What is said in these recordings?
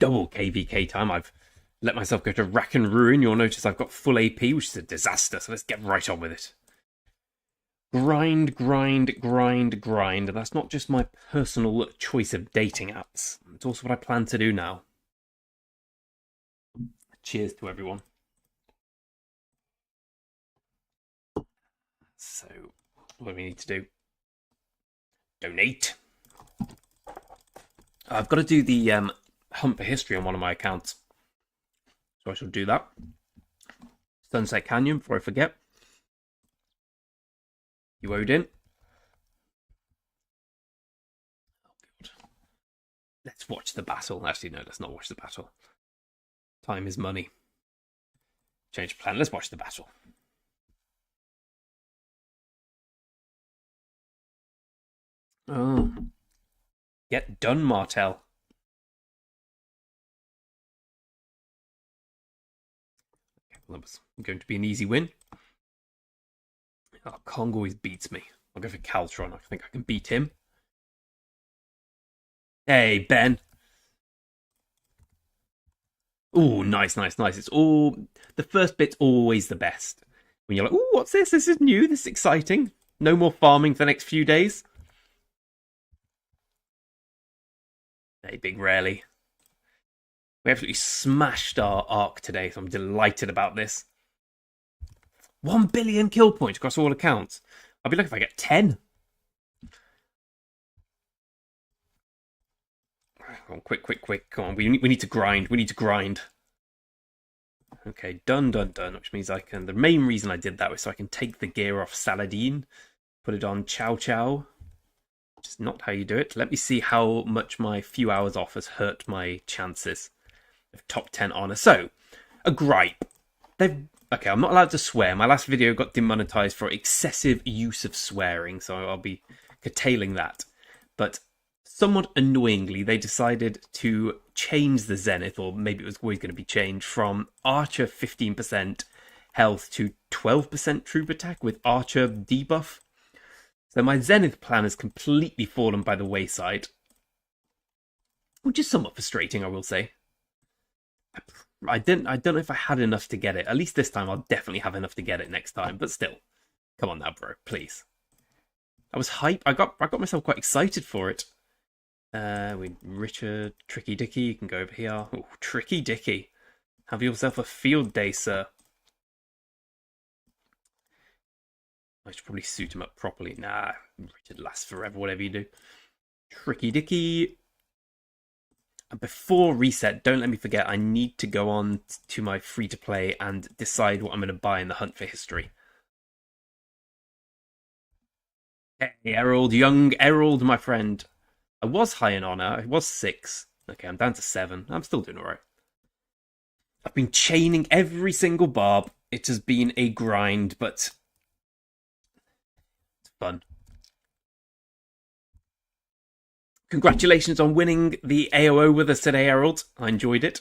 double KVK time. I've let myself go to rack and ruin. You'll notice I've got full AP, which is a disaster, so let's get right on with it. Grind, grind, grind, grind. That's not just my personal choice of dating apps. It's also what I plan to do now. Cheers to everyone. So, what do we need to do? Donate. I've got to do the hunt for history on one of my accounts. So I shall do that. Sunset Canyon, before I forget. You Odin. Oh, God. Let's watch the battle. Actually, no, let's not watch the battle. Time is money. Change plan. Let's watch the battle. Oh. Get done, Martel. Okay, well, that was going to be an easy win. Oh, Kong always beats me. I'll go for Caltron. I think I can beat him. Hey, Ben. Oh, nice, nice, nice. It's all... The first bit's always the best. When you're like, oh, what's this? This is new. This is exciting. No more farming for the next few days. Hey, Big Rarely. We absolutely smashed our arc today, so I'm delighted about this. 1 billion kill points across all accounts. I'll be lucky if I get 10. Come on, quick, quick, quick. Come on, we need to grind. We need to grind. Okay, done, done, done. Which means I can... The main reason I did that was so I can take the gear off Saladin. Put it on Chow Chow. Which is not how you do it. Let me see how much my few hours off has hurt my chances of top 10 honor. So, a gripe. Okay, I'm not allowed to swear. My last video got demonetized for excessive use of swearing, so I'll be curtailing that. But somewhat annoyingly, they decided to change the Zenith, or maybe it was always going to be changed, from Archer 15% health to 12% troop attack with Archer debuff. So my Zenith plan has completely fallen by the wayside, which is somewhat frustrating, I will say. I don't know if I had enough to get it. At least this time I'll definitely have enough to get it next time, but still. Come on now, bro, please. I was hype. I got myself quite excited for it. Richard, Tricky Dicky, you can go over here. Oh, Tricky Dicky. Have yourself a field day, sir. I should probably suit him up properly. Nah, Richard lasts forever, whatever you do. Tricky Dicky. And before reset, don't let me forget, I need to go on to my free-to-play and decide what I'm going to buy in the hunt for history. Hey, Errol, young Errol, my friend. I was high in honor. I was 6. Okay, I'm down to 7. I'm still doing alright. I've been chaining every single barb. It has been a grind, but it's fun. Congratulations on winning the AOO with us today, Harold. I enjoyed it.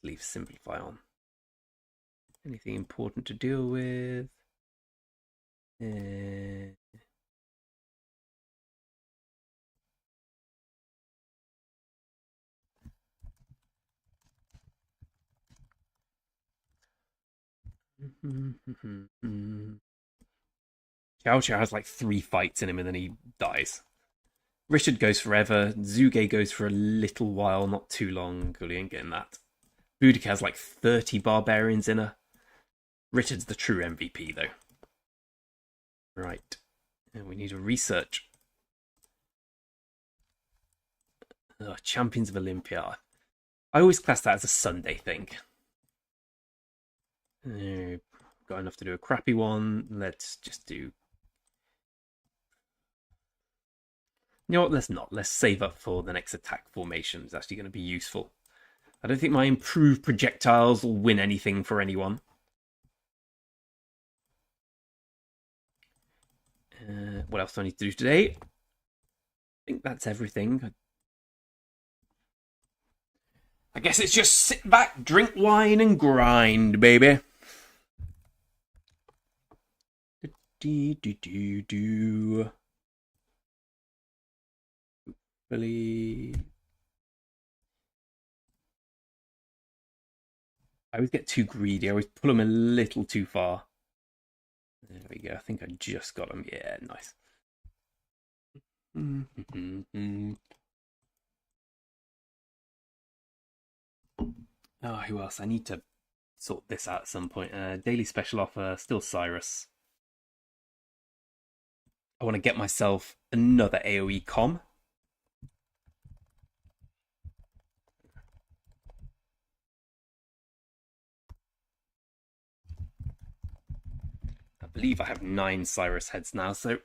Leave Simplify on. Anything important to deal with? Xiao Xiao has like 3 fights in him and then he dies. Richard goes forever. Zuge goes for a little while, not too long. Good, he ain't getting that. Boudica has like 30 barbarians in her. Richard's the true MVP though. Right. And we need a research. Champions of Olympia. I always class that as a Sunday thing. Got enough to do a crappy one. Let's just do... You know what, let's not. Let's save up for the next attack formation. It's actually going to be useful. I don't think my improved projectiles will win anything for anyone. What else do I need to do today? I think that's everything. I guess it's just sit back, drink wine, and grind, baby. Do. Really, I always get too greedy. I always pull them a little too far. There we go. I think I just got them. Yeah, nice. Oh, who else? I need to sort this out at some point. Daily special offer, still Cyrus. I want to get myself another AoE com. I believe I have 9 Cyrus heads now, so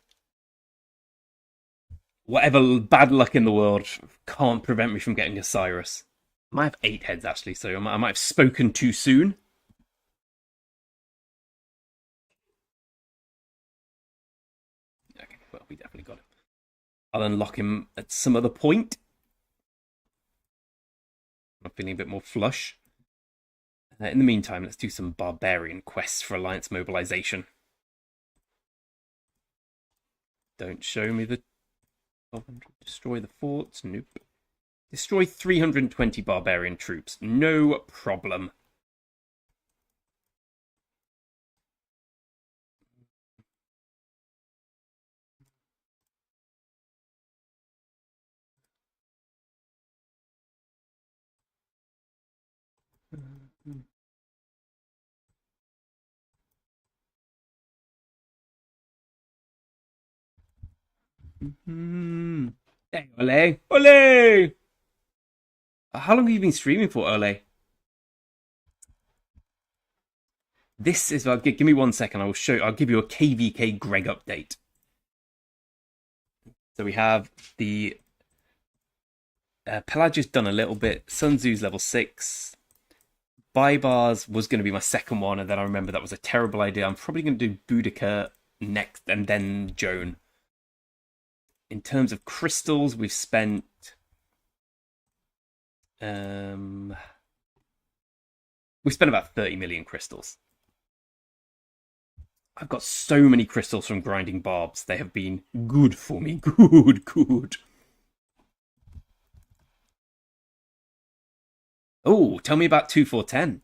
whatever bad luck in the world can't prevent me from getting a Cyrus. I might have 8 heads actually, so I might have spoken too soon. Okay, well, we definitely got him. I'll unlock him at some other point. I'm feeling a bit more flush. In the meantime, let's do some barbarian quests for alliance mobilization. Don't show me the 1200. Destroy the forts. Nope. Destroy 320 barbarian troops. No problem. Hey, Ole! Ole! How long have you been streaming for, Ole? This is. Give me 1 second. I will show. I'll give you a KVK Greg update. So we have the Pelagia's done a little bit. Sun Tzu's level 6. Baibars was going to be my second one, and then I remember that was a terrible idea. I'm probably going to do Boudica next, and then Joan. In terms of crystals, we've spent about 30 million crystals. I've got so many crystals from grinding barbs. They have been good for me. Good. Oh, tell me about 2410.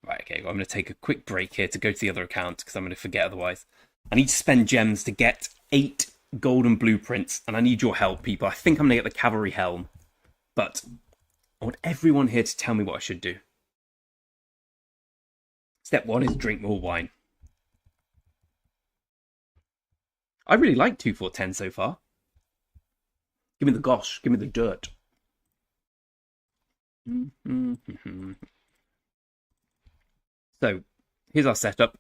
Right, okay, well, I'm going to take a quick break here to go to the other account because I'm going to forget otherwise. I need to spend gems to get 8 golden blueprints, and I need your help, people. I think I'm going to get the cavalry helm, but I want everyone here to tell me what I should do. Step 1 is drink more wine. I really like 2410 so far. Give me the gosh, give me the dirt. So, here's our setup.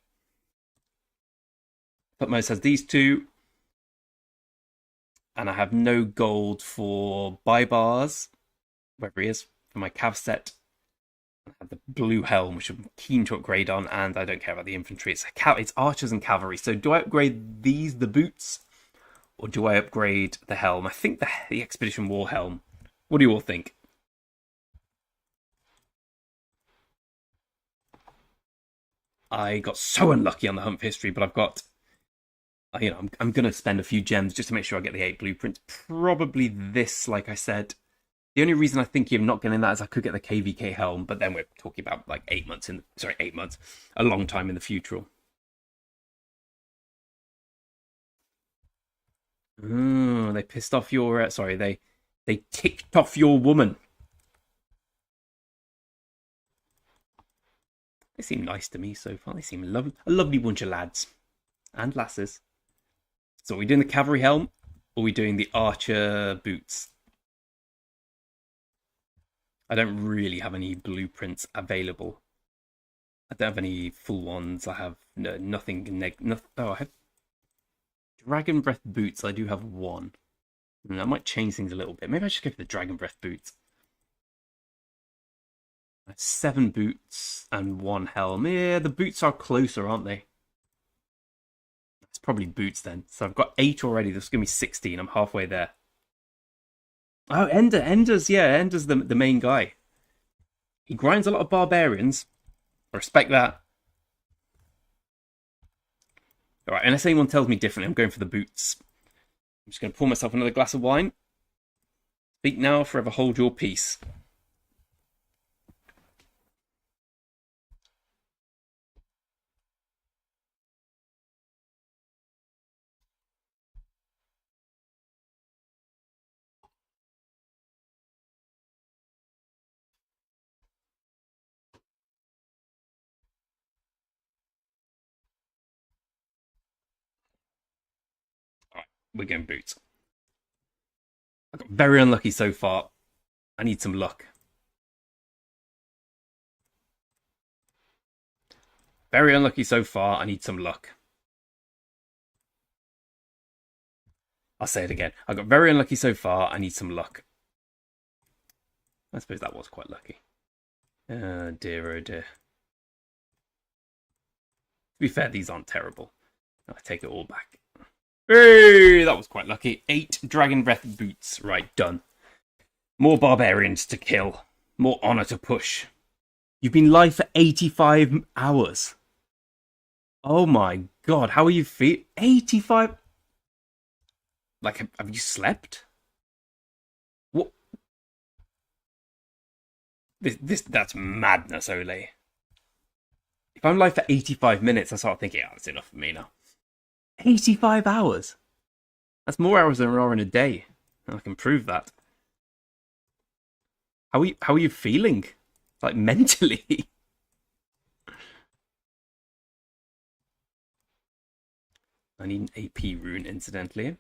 Tutmost has these 2. And I have no gold for Baibars, wherever he is, for my cav set. I have the blue helm, which I'm keen to upgrade on, and I don't care about the infantry. It's archers and cavalry. So do I upgrade these, the boots, or do I upgrade the helm? I think the Expedition War helm. What do you all think? I got so unlucky on the Hunt for History, but I've got, I'm going to spend a few gems just to make sure I get the 8 blueprints. Probably this, like I said. The only reason I think you're not getting that is I could get the KVK helm, but then we're talking about like 8 months a long time in the future. Oh, they pissed off your, they ticked off your woman. They seem nice to me so far. They seem a lovely bunch of lads and lasses. So are we doing the cavalry helm, or are we doing the archer boots? I don't really have any blueprints available. I don't have any full ones. I have nothing. I have Dragon Breath boots. I do have 1. And that might change things a little bit. Maybe I should go for the Dragon Breath boots. 7 boots and 1 helm. Yeah, the boots are closer, aren't they? It's probably boots then. So I've got 8 already. There's going to be 16. I'm halfway there. Oh, Ender's the main guy. He grinds a lot of barbarians. I respect that. Alright, unless anyone tells me differently, I'm going for the boots. I'm just going to pour myself another glass of wine. Speak now, forever hold your peace. Alright, we're going boots. I got very unlucky so far. I need some luck. Very unlucky so far. I need some luck. I'll say it again. I got very unlucky so far. I need some luck. I suppose that was quite lucky. Oh dear, oh dear. To be fair, these aren't terrible. I take it all back. Hey, that was quite lucky. 8 Dragon Breath boots. Right, done. More barbarians to kill. More honor to push. You've been live for 85 hours. Oh my god, how are you feeling? 85? Like, have you slept? What? That's madness, Ole. If I'm live for 85 minutes, I start thinking, oh, that's enough for me now. 85 hours? That's more hours than there are in a day. I can prove that. How are you feeling? Like, mentally? I need an AP rune, incidentally.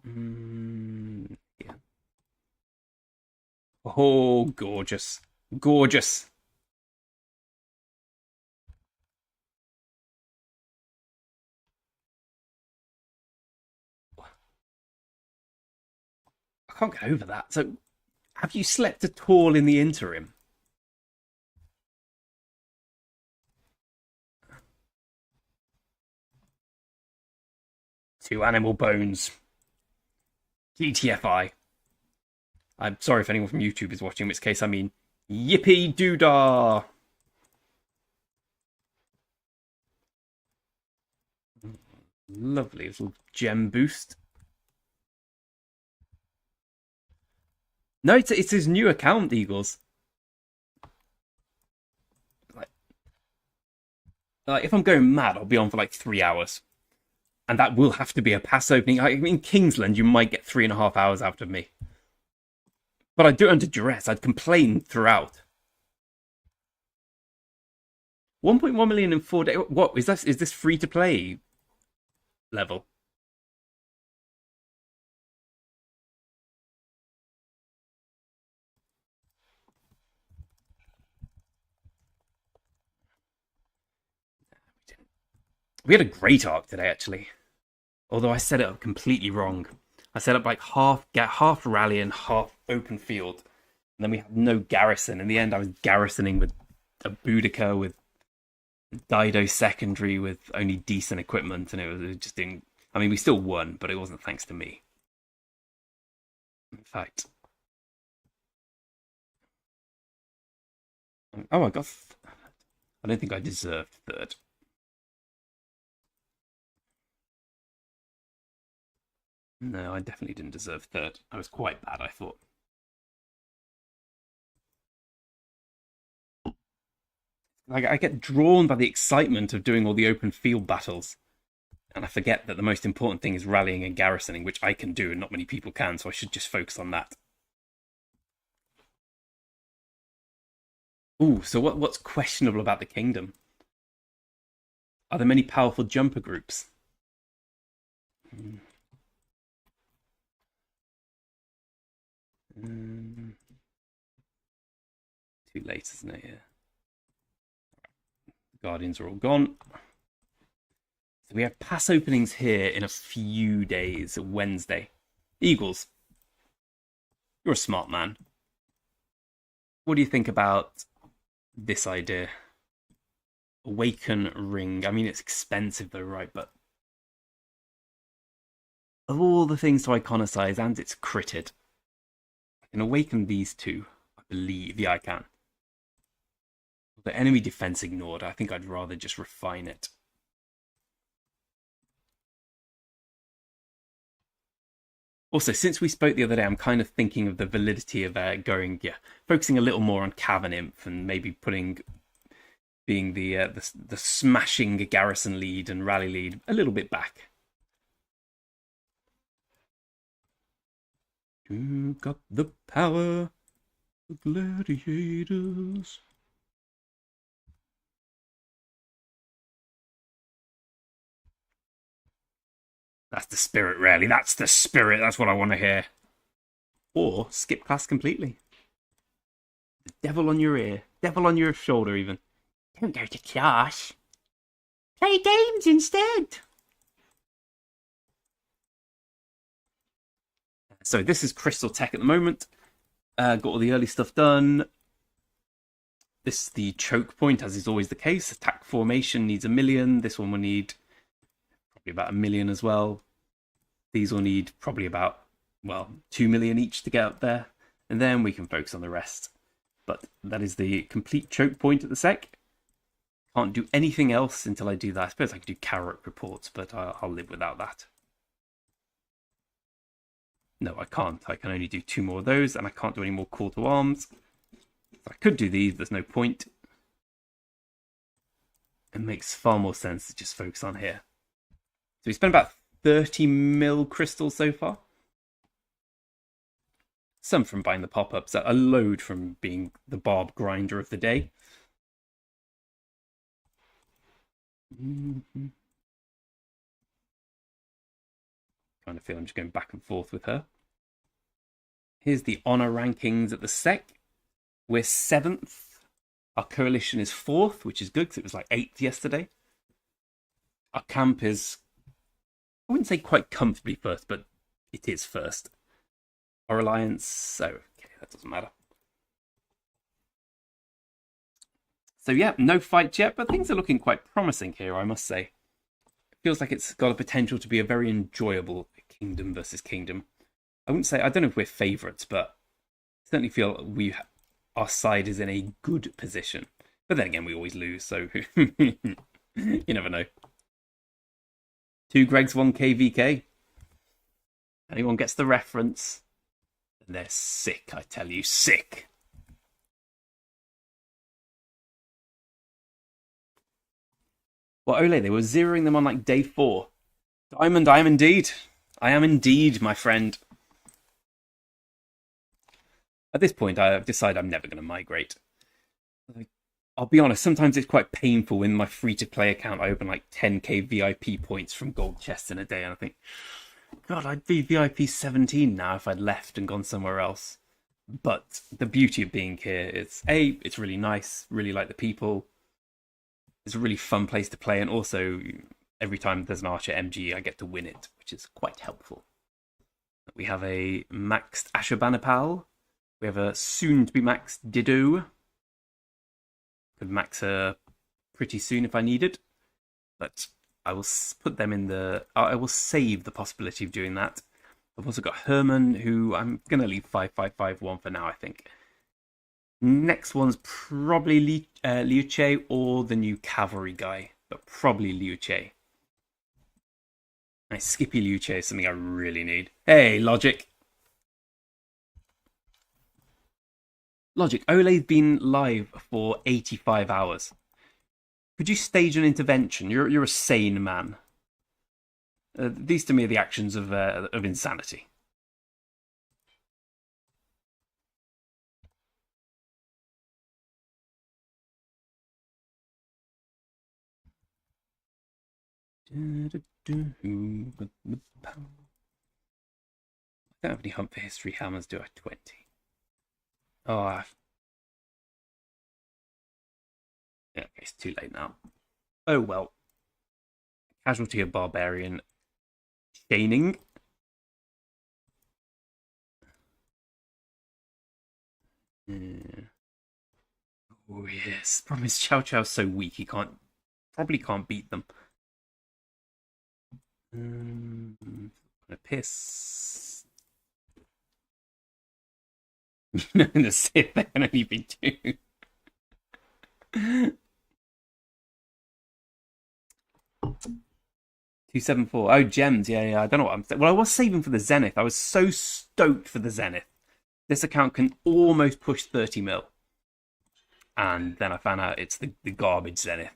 Yeah. Oh, gorgeous. Gorgeous. I can't get over that. So, have you slept at all in the interim? Two animal bones. GTFI. I'm sorry if anyone from YouTube is watching, in which case I mean yippee doodah. Lovely little gem boost. No, it's his new account, Eagles. Like if I'm going mad, I'll be on for like 3 hours. And that will have to be a pass opening. I mean, Kingsland, you might get 3.5 hours out of me. But I'd do it under duress. I'd complain throughout. 1.1 million in 4 days. What is this? Is this free to play level? We had a great arc today, actually. Although I set it up completely wrong. I set up like half rally and half open field. And then we had no garrison. In the end, I was garrisoning with a Boudica, with Dido secondary, with only decent equipment. And it just didn't. I mean, we still won, but it wasn't thanks to me. In fact. Oh, I got. I don't think I deserved third. No, I definitely didn't deserve third. I was quite bad, I thought. Like, I get drawn by the excitement of doing all the open field battles. And I forget that the most important thing is rallying and garrisoning, which I can do and not many people can, so I should just focus on that. Ooh, so what's questionable about the kingdom? Are there many powerful jumper groups? Too late, isn't it? Yeah. Guardians are all gone. So we have pass openings here in a few days, Wednesday. Eagles, you're a smart man. What do you think about this idea? Awaken ring. I mean, it's expensive though, right? But of all the things to iconicize, and it's critted, I can awaken these two, I believe. Yeah, I can. The enemy defense ignored. I think I'd rather just refine it. Also, since we spoke the other day, I'm kind of thinking of the validity of focusing a little more on Cavern Imp and maybe being the smashing Garrison lead and rally lead a little bit back. You got the power, the gladiators. That's the spirit, really. That's the spirit. That's what I want to hear. Or skip class completely. The devil on your ear. Devil on your shoulder, even. Don't go to class. Play games instead. So this is Crystal Tech at the moment. Got all the early stuff done. This is the choke point, as is always the case. Attack formation needs 1 million. This one will need probably about 1 million as well. These will need probably about, 2 million each to get up there. And then we can focus on the rest. But that is the complete choke point at the sec. Can't do anything else until I do that. I suppose I could do carrot reports, but I'll live without that. No, I can't. I can only do 2 more of those, and I can't do any more call to arms. I could do these, there's no point. It makes far more sense to just focus on here. So we spent about 30 mil crystals so far. Some from buying the pop-ups, a load from being the barb grinder of the day. Kind of feel I'm just going back and forth with her. Here's the honor rankings at the sec. We're 7th. Our coalition is 4th, which is good because it was like 8th yesterday. Our camp is, I wouldn't say quite comfortably first, but it is first. Our alliance, okay, that doesn't matter. So yeah, no fight yet, but things are looking quite promising here, I must say. It feels like it's got a potential to be a very enjoyable kingdom versus kingdom. I wouldn't say, I don't know if we're favourites, but I certainly feel our side is in a good position. But then again, we always lose, so you never know. 2 Gregs, 1 KVK. Anyone gets the reference? And they're sick, I tell you, sick. Well, Ole, they were zeroing them on like day 4. Diamond, I am indeed. I am indeed, my friend. At this point, I've decided I'm never going to migrate. I'll be honest, sometimes it's quite painful in my free-to-play account. I open like 10k VIP points from gold chests in a day, and I think, God, I'd be VIP 17 now if I'd left and gone somewhere else. But the beauty of being here is, A, it's really nice, really like the people. It's a really fun place to play, and also every time there's an Archer MG, I get to win it, which is quite helpful. We have a maxed Ashurbanipal. We have a soon-to-be maxed Dido. Could max her pretty soon if I needed, but I will put them in the. I will save the possibility of doing that. I've also got Herman, who I'm gonna leave 5551 for now, I think. Next one's probably Liu Che or the new cavalry guy, but probably Liu Che. Nice, Skippy Liu Che is something I really need. Hey, Logic. Logic, Ole's been live for 85 hours. Could you stage an intervention? You're a sane man. These to me are the actions of insanity. I don't have any Hunt for History hammers, do I? 20. Oh, yeah, okay, it's too late now. Oh well. Casualty of Barbarian. Chaining. Oh yes. Problem is Chow Chow's so weak he probably can't beat them. I'm gonna piss. No, the Sith, there can only be 2. 274. Oh, gems. Yeah. I don't know what I'm saying. Well, I was saving for the Zenith. I was so stoked for the Zenith. This account can almost push 30 mil. And then I found out it's the garbage Zenith.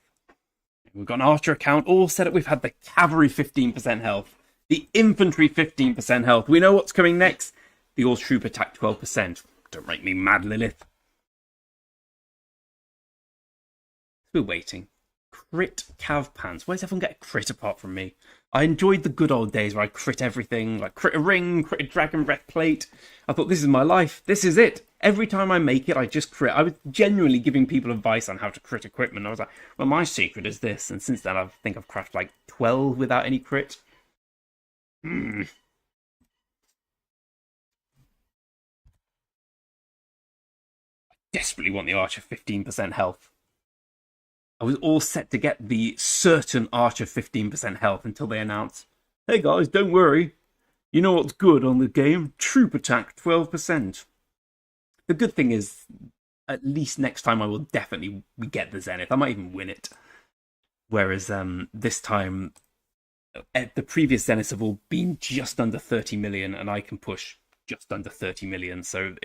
We've got an archer account all set up. We've had the cavalry 15% health. The infantry 15% health. We know what's coming next. The all troop attack 12%. Don't make me mad, Lilith. We're waiting. Crit Cav Pants. Where's everyone get a crit apart from me? I enjoyed the good old days where I crit everything, like crit a ring, crit a dragon breath plate. I thought, this is my life. This is it. Every time I make it, I just crit. I was genuinely giving people advice on how to crit equipment. I was like, well, my secret is this. And since then, I think I've crafted like 12 without any crit. I desperately want the archer 15% health. I was all set to get the certain archer 15% health until they announced, hey guys, don't worry. You know what's good on the game? Troop attack 12%. The good thing is, at least next time I will definitely get the Zenith. I might even win it. Whereas this time, the previous Zeniths have all been just under 30 million, and I can push just under 30 million. So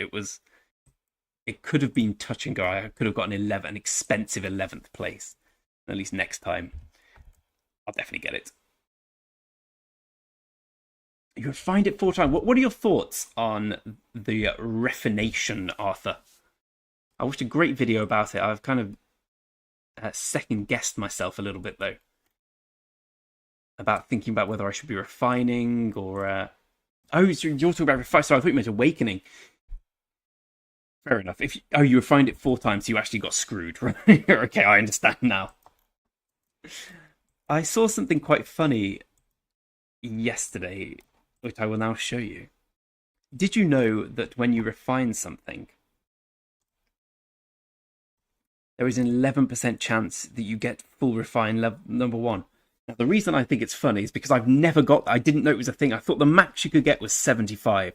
it could have been touch and go. I could have got an expensive 11th place. At least next time, I'll definitely get it. You would find it 4 times. What are your thoughts on the refination, Arthur? I watched a great video about it. I've kind of second-guessed myself a little bit, though. About thinking about whether I should be refining or... Oh, so you're talking about refining. Sorry, I thought you meant awakening. Fair enough. You refined it 4 times, so you actually got screwed, right? Okay, I understand now. I saw something quite funny yesterday, which I will now show you. Did you know that when you refine something, there is an 11% chance that you get full refine level number 1? Now, the reason I think it's funny is because I didn't know it was a thing. I thought the max you could get was 75.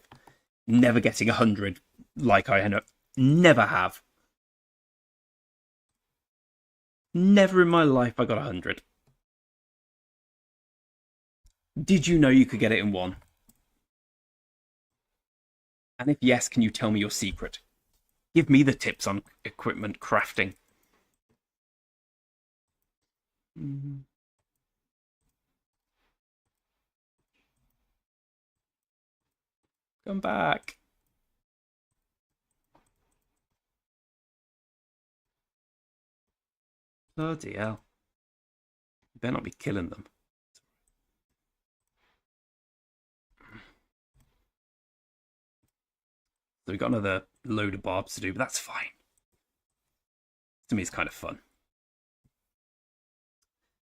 Never getting 100 like I end up. Never have. Never in my life I got 100. Did you know you could get it in 1? And if yes, can you tell me your secret? Give me the tips on equipment crafting. Come back. Bloody hell. You better not be killing them. So we've got another load of barbs to do, but that's fine. To me, it's kind of fun.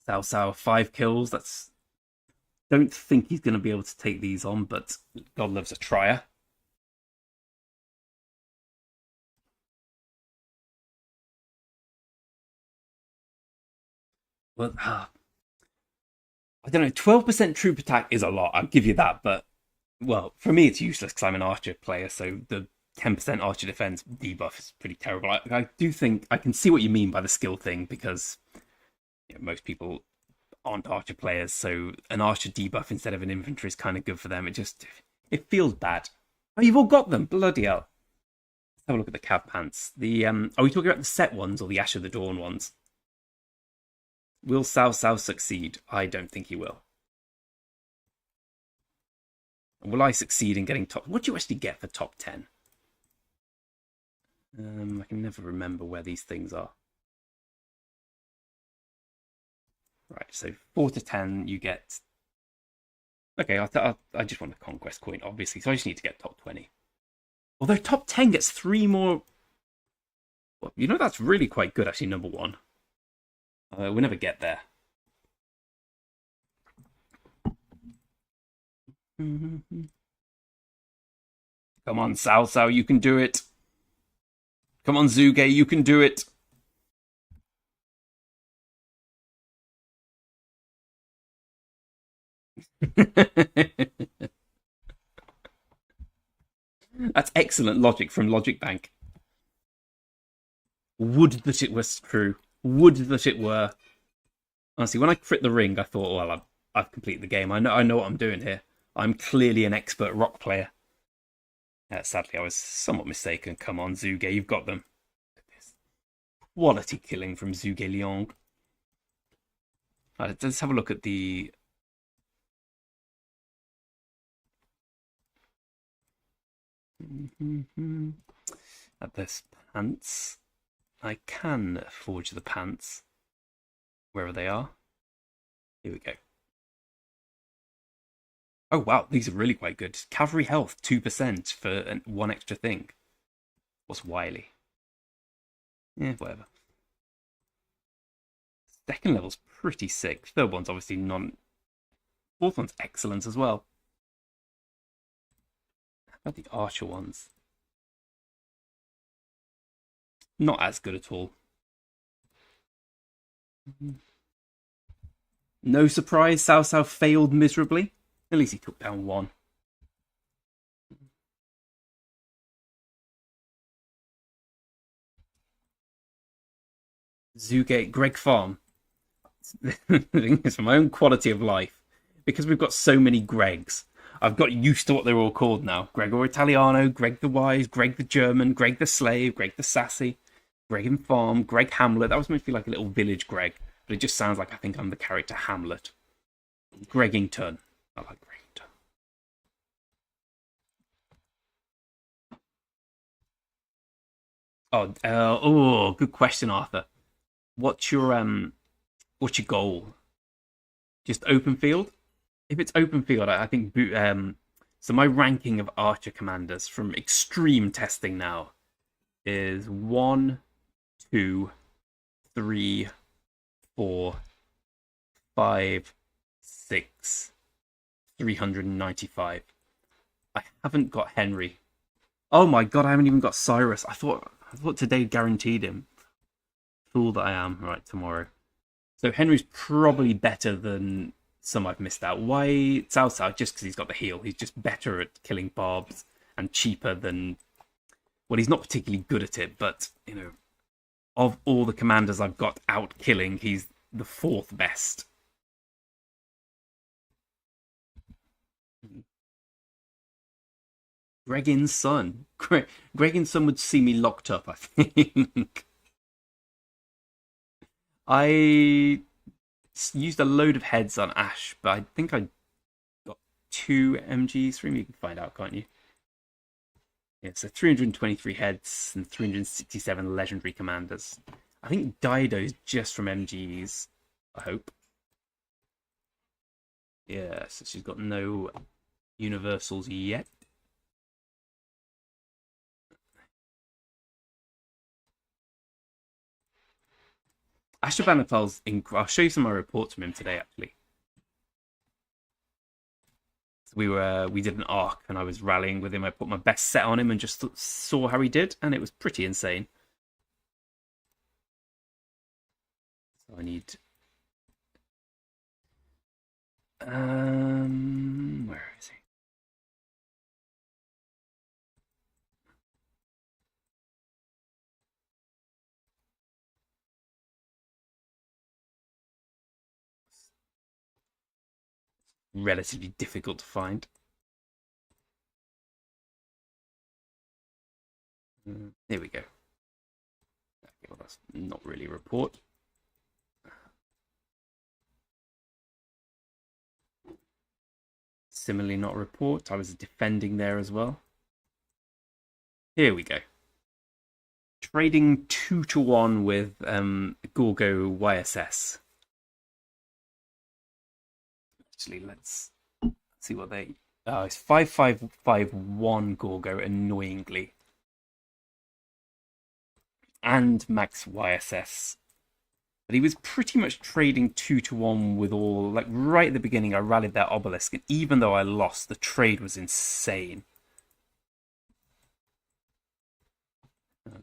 Sao, 5 kills. Don't think he's going to be able to take these on, but God loves a trier. Well, I don't know. 12% troop attack is a lot. I'll give you that, but well, for me, it's useless because I'm an archer player. So the 10% archer defense debuff is pretty terrible. I do think I can see what you mean by the skill thing because most people aren't archer players, so an archer debuff instead of an infantry is kind of good for them. It feels bad. Oh, you've all got them. Bloody hell. Let's have a look at the Cav Pants. Are we talking about the set ones or the Ash of the Dawn ones? Will Sao succeed? I don't think he will. Will I succeed in getting top? What do you actually get for top 10? I can never remember where these things are. Right, so 4 to 10, you get... Okay, I just want a conquest coin, obviously, so I just need to get top 20. Although top 10 gets 3 more... Well, that's really quite good, actually, number 1. We'll never get there. Come on, Sao, you can do it. Come on, Zuge, you can do it. That's excellent logic from Logic Bank. Would that it was true. Would that it were. Honestly, when I crit the ring, I thought, well, I've completed the game. I know what I'm doing here. I'm clearly an expert rock player. Sadly, I was somewhat mistaken. Come on, Zhuge, you've got them. Quality killing from Zhuge Liang. Let's have a look at the. At this pants. I can forge the pants wherever they are. Here we go. Oh wow, these are really quite good. Cavalry health 2% for one extra thing. What's Wiley? Yeah, whatever. Second level's pretty sick. Third one's obviously non. Fourth one's excellent as well. How about the archer ones? Not as good at all. No surprise, Cao Cao failed miserably. At least he took down one. Zugate, Greg Farm. It's for my own quality of life. Because we've got so many Gregs, I've got used to what they're all called now. Gregor Italiano, Greg the Wise, Greg the German, Greg the Slave, Greg the Sassy, Greg in Farm, Greg Hamlet. That was meant to be like a little village Greg, but it just sounds like I think I'm the character Hamlet. Gregington. I like Gregington. Oh, good question, Arthur. What's your goal? Just open field? If it's open field, I think so my ranking of archer commanders from extreme testing now is 1, 2, 3, 4, 5, 6, 395. I haven't got Henry. Oh my god, I haven't even got Cyrus. I thought today guaranteed him. Fool that I am. Right, tomorrow. So Henry's probably better than some I've missed out. Why Cao Cao? Just because he's got the heal. He's just better at killing barbs and cheaper than. Well, he's not particularly good at it, but of all the commanders I've got out killing, he's the fourth best. Gregin's son. Gregin's son would see me locked up, I think. I used a load of heads on Ash, but I think I got 2 MGs from him. You can find out, can't you? Yeah, so 323 heads and 367 legendary commanders. I think Dido's just from MGs, I hope. Yeah, so she's got no universals yet. Ashurbanipal's I'll show you some of my reports from him today, actually. So we did an arc, and I was rallying with him. I put my best set on him and just saw how he did, and it was pretty insane. So I need. Where is he? Relatively difficult to find. Here we go. Okay, well, that's not really a report. Similarly, not a report. I was defending there as well. Here we go. Trading 2-1 with Gorgo YSS. Actually, let's see what they. Oh, it's 5551 Gorgo, annoyingly. And Max YSS. But he was pretty much trading 2-1 with all. Like, right at the beginning, I rallied that obelisk, and even though I lost, the trade was insane.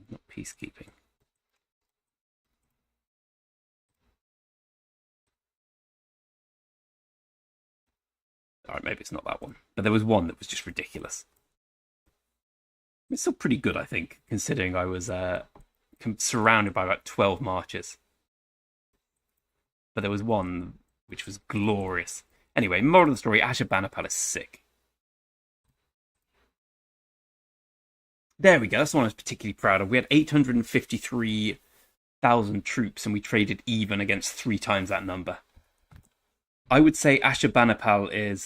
Not peacekeeping. Alright, maybe it's not that one. But there was one that was just ridiculous. It's still pretty good, I think, considering I was surrounded by about 12 marches. But there was one which was glorious. Anyway, moral of the story, Ashurbanipal is sick. There we go. That's the one I was particularly proud of. We had 853,000 troops and we traded even against 3 times that number. I would say Ashurbanipal is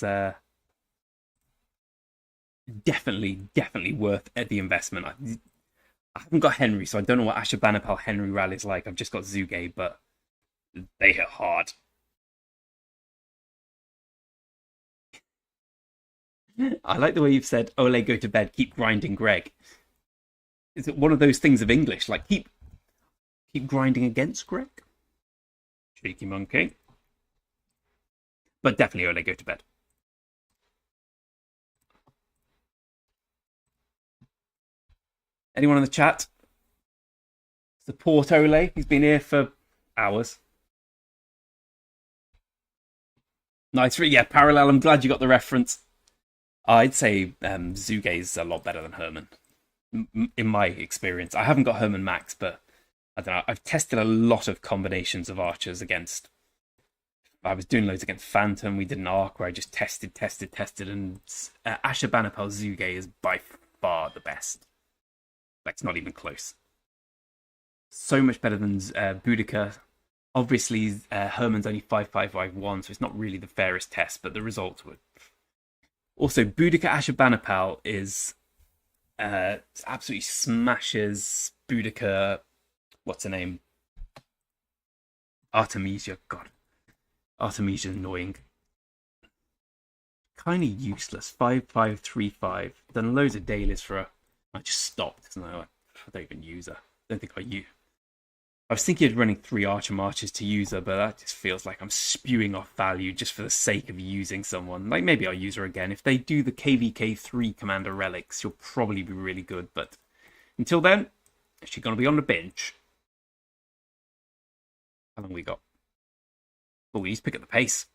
definitely worth the investment. I haven't got Henry, so I don't know what Ashurbanipal Henry rally is like. I've just got Zuge, but they hit hard. I like the way you've said, Ole, go to bed, keep grinding, Greg. Is it one of those things of English, like keep grinding against Greg? Cheeky monkey. But definitely Ole, go to bed. Anyone in the chat? Support Ole. He's been here for hours. Nice. Yeah, parallel. I'm glad you got the reference. I'd say Zuge is a lot better than Herman, in my experience. I haven't got Herman Max, but I don't know. I've tested a lot of combinations of archers against. I was doing loads against Phantom. We did an arc where I just tested, and Ashurbanipal Zuge is by far the best. Like, it's not even close. So much better than Boudica. Obviously, Herman's only 5551, so it's not really the fairest test, but the results were. Also, Boudica Ashurbanipal is absolutely smashes Boudica. What's her name? Artemisia. God, Artemisia annoying. Kind of useless. 5535. Done loads of dailies for her. I just stopped. I don't even use her. I don't think I use. I was thinking of running 3 Archer Marches to use her, but that just feels like I'm spewing off value just for the sake of using someone. Like, maybe I'll use her again. If they do the KVK 3 Commander Relics, she'll probably be really good, but until then, she's going to be on the bench. How long we got? Oh, we need to pick up the pace.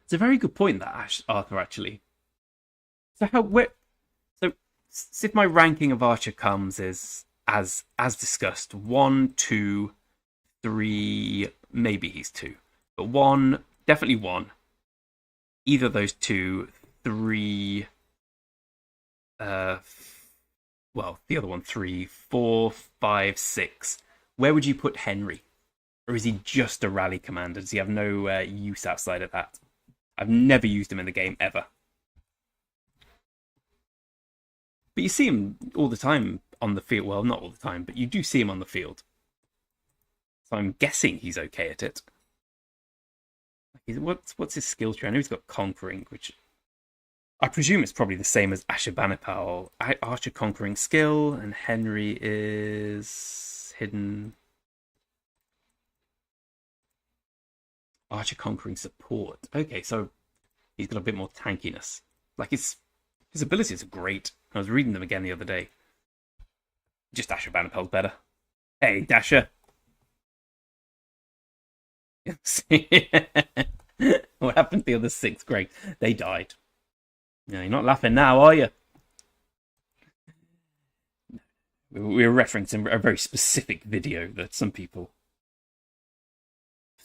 It's a very good point, that Arthur, actually. So if my ranking of Archer comes is as discussed, 1, 2, 3, maybe he's 2, but 1, definitely 1. Either of those 2, 3. Well, the other one 3, 4, 5, 6. Where would you put Henry, or is he just a rally commander? Does he have no use outside of that? I've never used him in the game ever. But you see him all the time on the field. Well, not all the time, but you do see him on the field. So I'm guessing he's okay at it. What's his skill tree? I know he's got Conquering, which I presume it's probably the same as Ashurbanipal. Archer Conquering skill, and Henry is hidden. Archer Conquering support. Okay, so he's got a bit more tankiness. Like, his abilities are great. I was reading them again the other day. Just Ashurbanipal's better. Hey, Dasher. What happened to the other 6? Great. They died. Yeah, you're not laughing now, are you? We're referencing a very specific video that some people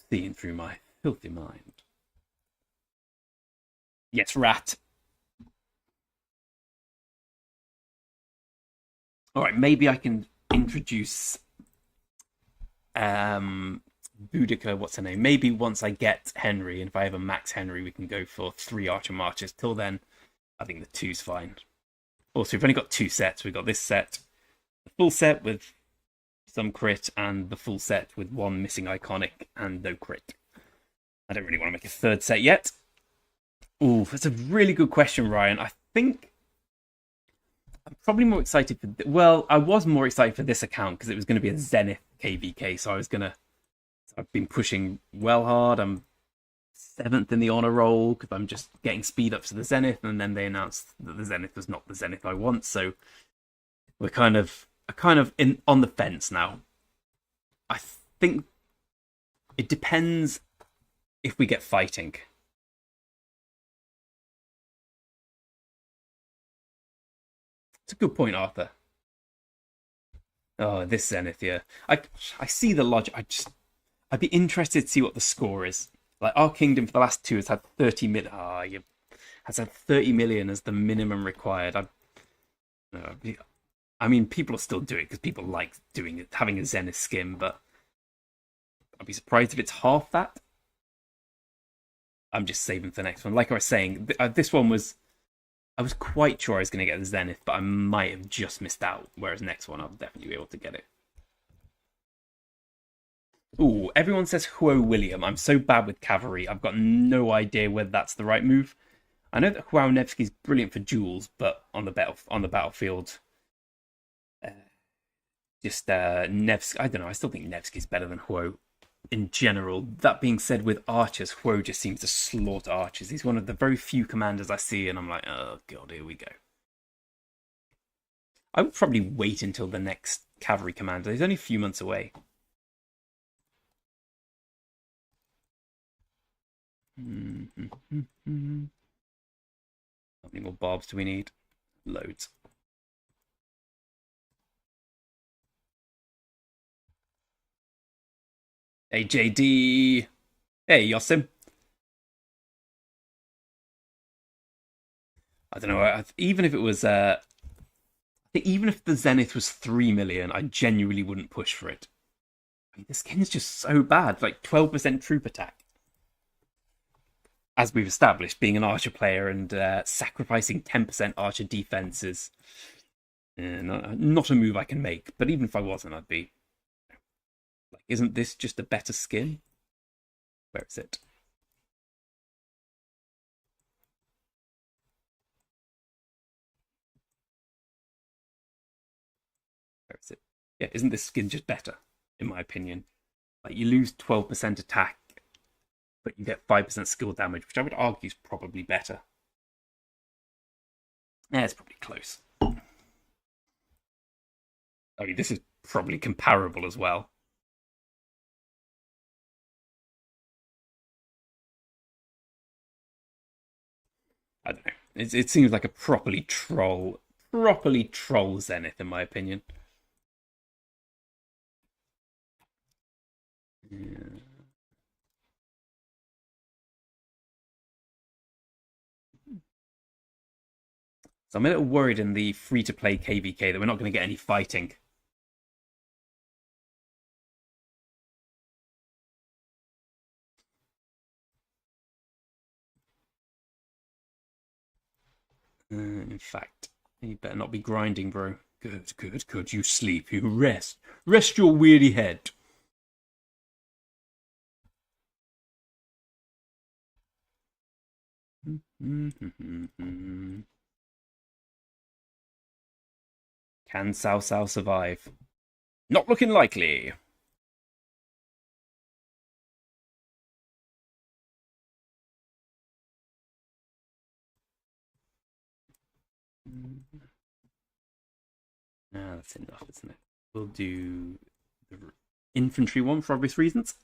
seeing through my filthy mind. Yes, rat. All right, maybe I can introduce Boudica, what's her name? Maybe once I get Henry, and if I have a max Henry, we can go for 3 Archer Marches. Till then, I think the 2's fine. Also, we've only got 2 sets. We've got this set, the full set with some crit, and the full set with 1 missing iconic and no crit. I don't really want to make a 3rd set yet. Ooh, that's a really good question, Ryan. I think I'm probably more excited for. Well, I was more excited for this account because it was going to be a Zenith KVK, so I've been pushing well hard. I'm 7th in the honor roll because I'm just getting speed ups to the Zenith, and then they announced that the Zenith was not the Zenith I want, so we're kind of on the fence now. I think it depends if we get fighting. It's a good point, Arthur. Oh, this Zenith, yeah. I see the logic. I'd be interested to see what the score is. Like our kingdom for the last two has had 30 million. Has had 30 million as the minimum required. Uh, I mean, people are still doing it because people like doing it, having a Zenith skin, but I'd be surprised if it's half that. I'm just saving for the next one. Like I was saying, this one was. I was quite sure I was going to get the Zenith, but I might have just missed out. Whereas next one, I'll definitely be able to get it. Ooh, everyone says Huo William. I'm so bad with cavalry. I've got no idea whether that's the right move. I know that Huo Nevsky's brilliant for duels, but on the battlefield, uh, Nevsky. I don't know. I still think Nevsky's better than Huo in general. That being said, with archers, Huo just seems to slaughter archers. He's one of the very few commanders I see, and I'm like, oh god, here we go. I would probably wait until the next cavalry commander. He's only a few months away. How many more barbs do we need? Loads. Hey, JD. Hey, Yosim. I don't know. Even if it was, even if the Zenith was 3 million, I genuinely wouldn't push for it. I mean, the skin is just so bad. Like 12% troop attack. As we've established, being an archer player and sacrificing 10% archer defense is not a move I can make. But even if I wasn't, I'd be like, isn't this just a better skin? Where is it? Where is it? Yeah, isn't this skin just better, in my opinion? Like, you lose 12% attack, but you get 5% skill damage, which I would argue is probably better. Yeah, it's probably close. I mean, this is probably comparable as well. I don't know. It seems like a properly troll Zenith, in my opinion. Yeah. So I'm a little worried in the free-to-play KVK that we're not going to get any fighting. In fact, you better not be grinding, bro. Good, good, good. You sleep. You rest. Rest your weary head. Can Cao Cao survive? Not looking likely. That's enough, isn't it? We'll do the infantry one for obvious reasons.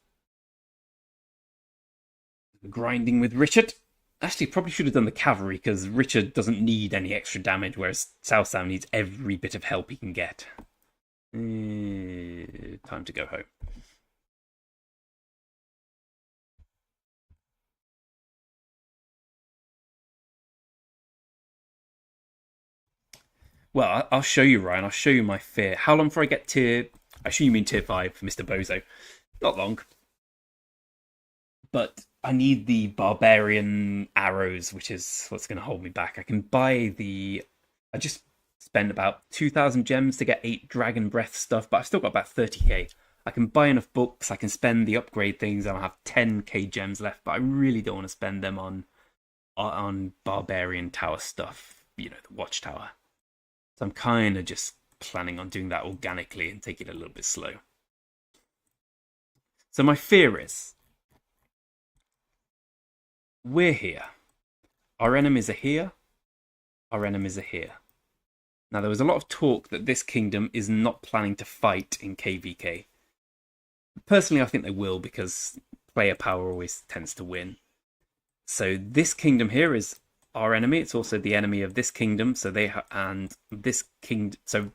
Grinding with Richard. Actually, probably should have done the cavalry because Richard doesn't need any extra damage, whereas Cao Cao needs every bit of help he can get. Time to go home. Well, I'll show you, Ryan. I'll show you my fear. How long before I get tier? I assume you mean tier 5 for Mr. Bozo. Not long. But I need the barbarian arrows, which is what's going to hold me back. I can buy the. I just spent about 2,000 gems to get 8 dragon breath stuff, but I've still got about 30k. I can buy enough books. I can spend the upgrade things. I'll have 10k gems left, but I really don't want to spend them on barbarian tower stuff. You know, the watchtower. So I'm kind of just planning on doing that organically and taking it a little bit slow. So my fear is we're here. Our enemies are here. Our enemies are here. Now, there was a lot of talk that this kingdom is not planning to fight in KVK. Personally, I think they will because player power always tends to win. So this kingdom here is our enemy. It's also the enemy of this kingdom. So and this king. So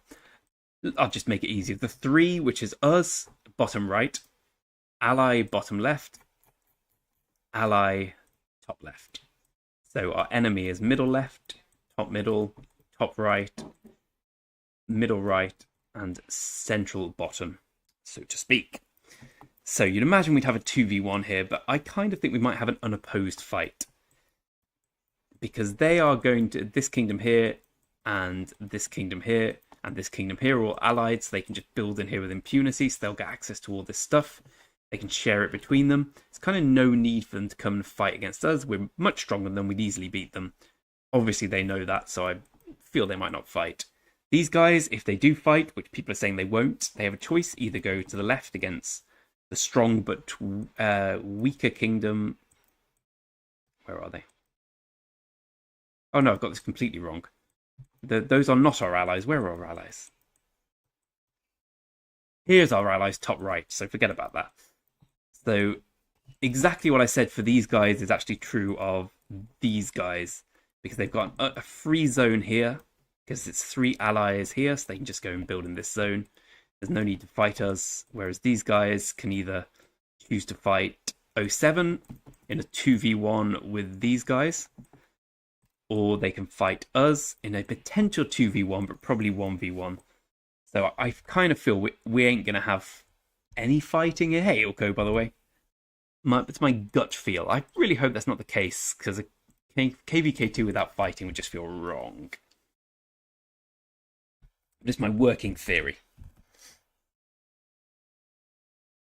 I'll just make it easier. The 3, which is us, bottom right, ally, bottom left, ally, top left. So our enemy is middle left, middle, top right, middle right, and central bottom, so to speak. So you'd imagine we'd have a 2v1 here, but I kind of think we might have an unopposed fight. Because they are going to, this kingdom here, and this kingdom here, and this kingdom here are all allied, so they can just build in here with impunity, so they'll get access to all this stuff. They can share it between them. It's kind of no need for them to come and fight against us. We're much stronger than them. We'd easily beat them. Obviously, they know that, so I feel they might not fight. These guys, if they do fight, which people are saying they won't, they have a choice. Either go to the left against the strong but weaker kingdom. Where are they? Oh no, I've got this completely wrong. Those are not our allies. Where are our allies? Here's our allies top right, so forget about that. So exactly what I said for these guys is actually true of these guys, because they've got a free zone here, because it's 3 allies here, so they can just go and build in this zone. There's no need to fight us, whereas these guys can either choose to fight 07 in a 2v1 with these guys, or they can fight us in a potential 2v1, but probably 1v1. So I kind of feel we ain't going to have any fighting here. Hey, Ilko, by the way. It's my gut feel. I really hope that's not the case, because a KVK2 without fighting would just feel wrong. Just my working theory.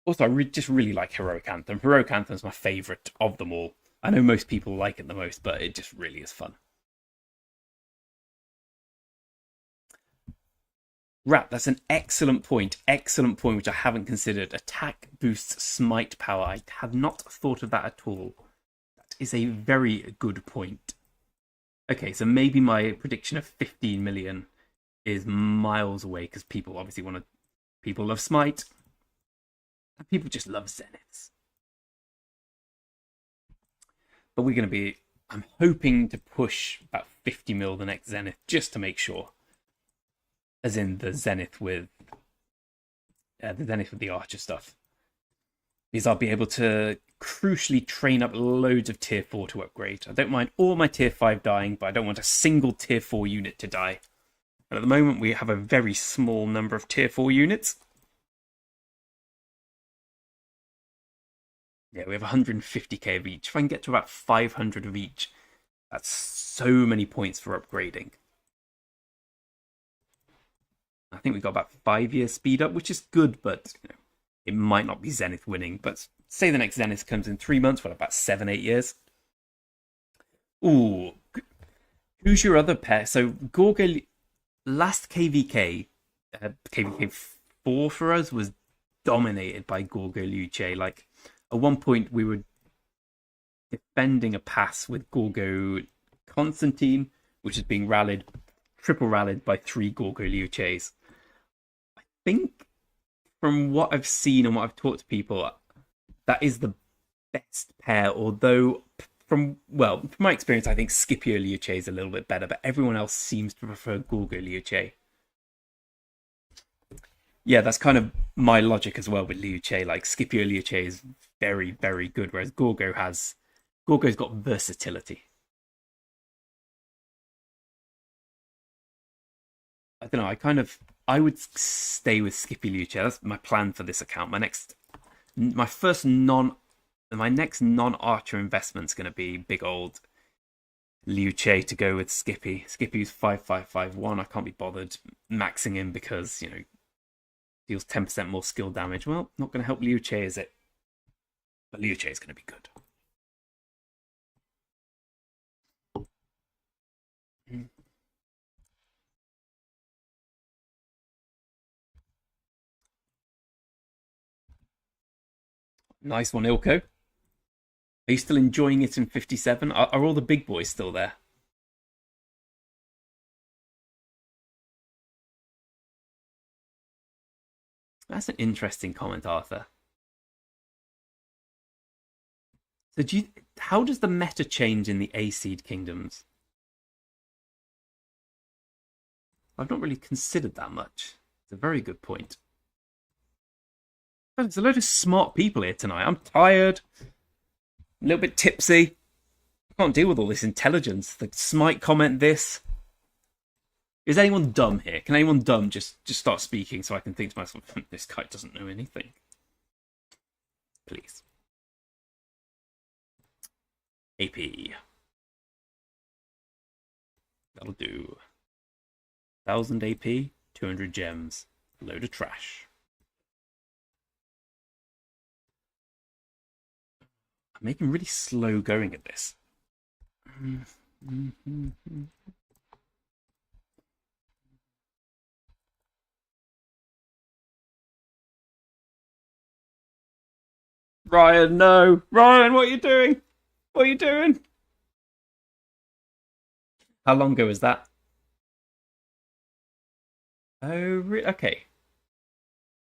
Also, I just really like Heroic Anthem. Heroic Anthem is my favourite of them all. I know most people like it the most, but it just really is fun. Rat, that's an excellent point. Excellent point, which I haven't considered. Attack boosts smite power. I have not thought of that at all. That is a very good point. Okay, so maybe my prediction of 15 million is miles away, because people obviously want to... People love smite. And people just love Zeniths. But we're going to be... I'm hoping to push about 50 mil the next Zenith, just to make sure. As in the Zenith with the Archer stuff. Because I'll be able to crucially train up loads of tier 4 to upgrade. I don't mind all my tier 5 dying, but I don't want a single tier 4 unit to die. And at the moment we have a very small number of tier 4 units. Yeah, we have 150k of each. If I can get to about 500 of each, that's so many points for upgrading. I think we got about 5 years speed up, which is good, but you know, it might not be Zenith winning. But say the next Zenith comes in 3 months, what, about 7-8 years? Ooh, who's your other pair? So Gorgo, last KVK, KVK 4 for us was dominated by Gorgo Luce. Like at one point we were defending a pass with Gorgo Constantine, which is being triple rallied by 3 Gorgo Luces. I think from what I've seen and what I've talked to people, that is the best pair. Although from my experience, I think Scipio Luce is a little bit better, but everyone else seems to prefer Gorgo Luce. Yeah, that's kind of my logic as well with Luce. Like Scipio Luce is very, very good, whereas Gorgo's got versatility. I don't know. I would stay with Skippy Luce. That's my plan for this account. My next non-archer investment's going to be big old Luce to go with Skippy. Skippy's 5551. I can't be bothered maxing him because, you know, deals 10% more skill damage. Well, not going to help Luce, is it? But Luce is going to be good. Nice one, Ilko. Are you still enjoying it in 57? Are all the big boys still there? That's an interesting comment, Arthur. So how does the meta change in the A-seed kingdoms? I've not really considered that much. It's a very good point. There's a load of smart people here tonight. I'm tired, a little bit tipsy. I can't deal with all this intelligence. The Smite comment this. Is anyone dumb here? Can anyone dumb just start speaking so I can think to myself, this guy doesn't know anything? Please. AP. That'll do. 1000 AP, 200 gems. A load of trash. I'm making really slow going at this. Ryan, no. Ryan, what are you doing? What are you doing? How long ago was that? Oh, okay.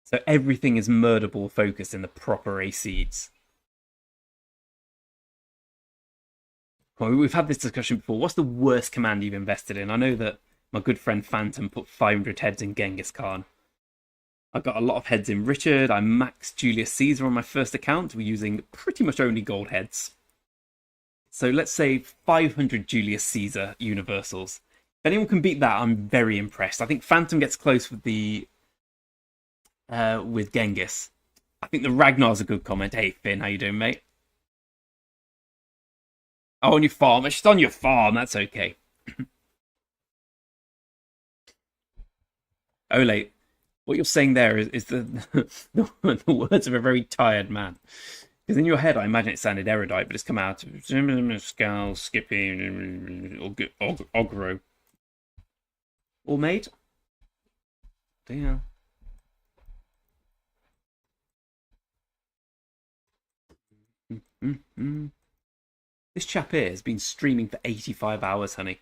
So everything is murderable focused in the proper A seeds. Well, we've had this discussion before. What's the worst command you've invested in? I know that my good friend Phantom put 500 heads in Genghis Khan. I got a lot of heads in Richard. I maxed Julius Caesar on my first account. We're using pretty much only gold heads. So let's say 500 Julius Caesar universals. If anyone can beat that, I'm very impressed. I think Phantom gets close with the with Genghis. I think the Ragnar's a good comment. Hey Finn, how you doing, mate? Oh, on your farm. It's just on your farm. That's okay. Ole, what you're saying there is the words of a very tired man. Because in your head, I imagine it sounded erudite, but it's come out of Scal, Skippy, Ogro. All made? Damn. This chap here has been streaming for 85 hours, honey.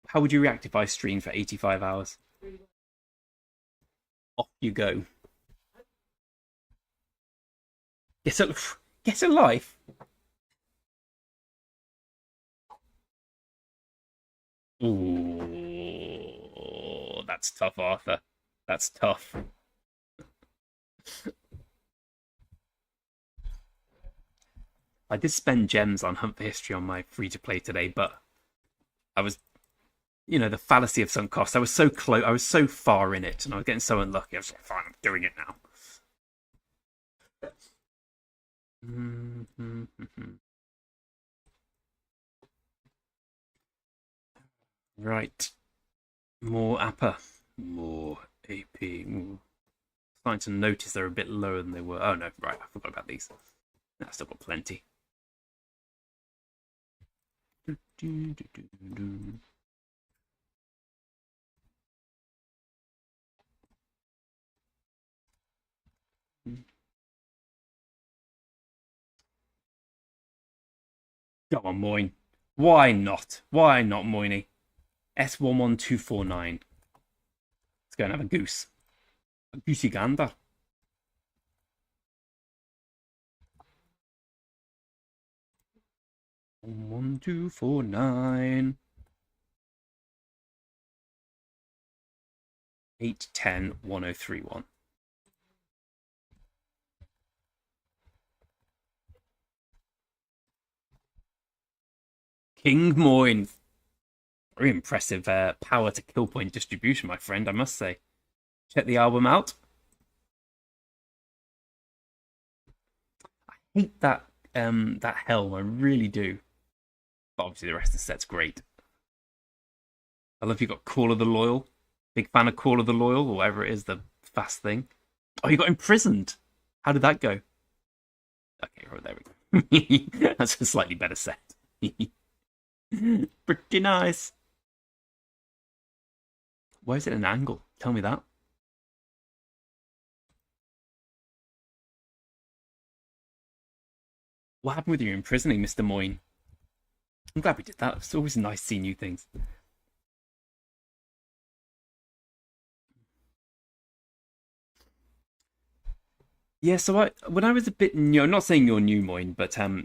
How would you react if I streamed for 85 hours? Off you go. Get a life. Ooh, that's tough, Arthur. That's tough. I did spend gems on Hunt for History on my free-to-play today, but I was, the fallacy of sunk costs. I was so close. I was so far in it, and I was getting so unlucky. I was like, fine, I'm doing it now. Right. More APA. More AP. Ooh. Starting to notice they're a bit lower than they were. Oh, no. Right. I forgot about these. I've still got plenty. Go on, Moyne. Why not? Why not, Moyne? S11249. Let's go and have a goose. A goosey gander. 1249. 8101031. King Moyne. Very impressive power to kill point distribution, my friend, I must say. Check the album out. I hate that helm, I really do. But obviously the rest of the set's great. I love you got Call of the Loyal. Big fan of Call of the Loyal, or whatever it is, the fast thing. Oh, you got imprisoned. How did that go? Okay, right, there we go. That's a slightly better set. Pretty nice. Why is it an angle? Tell me that. What happened with your imprisoning, Mr. Moyne? I'm glad we did that. It's always nice seeing new things. Yeah, so when I was a bit new, I'm not saying you're new, Moyne, but I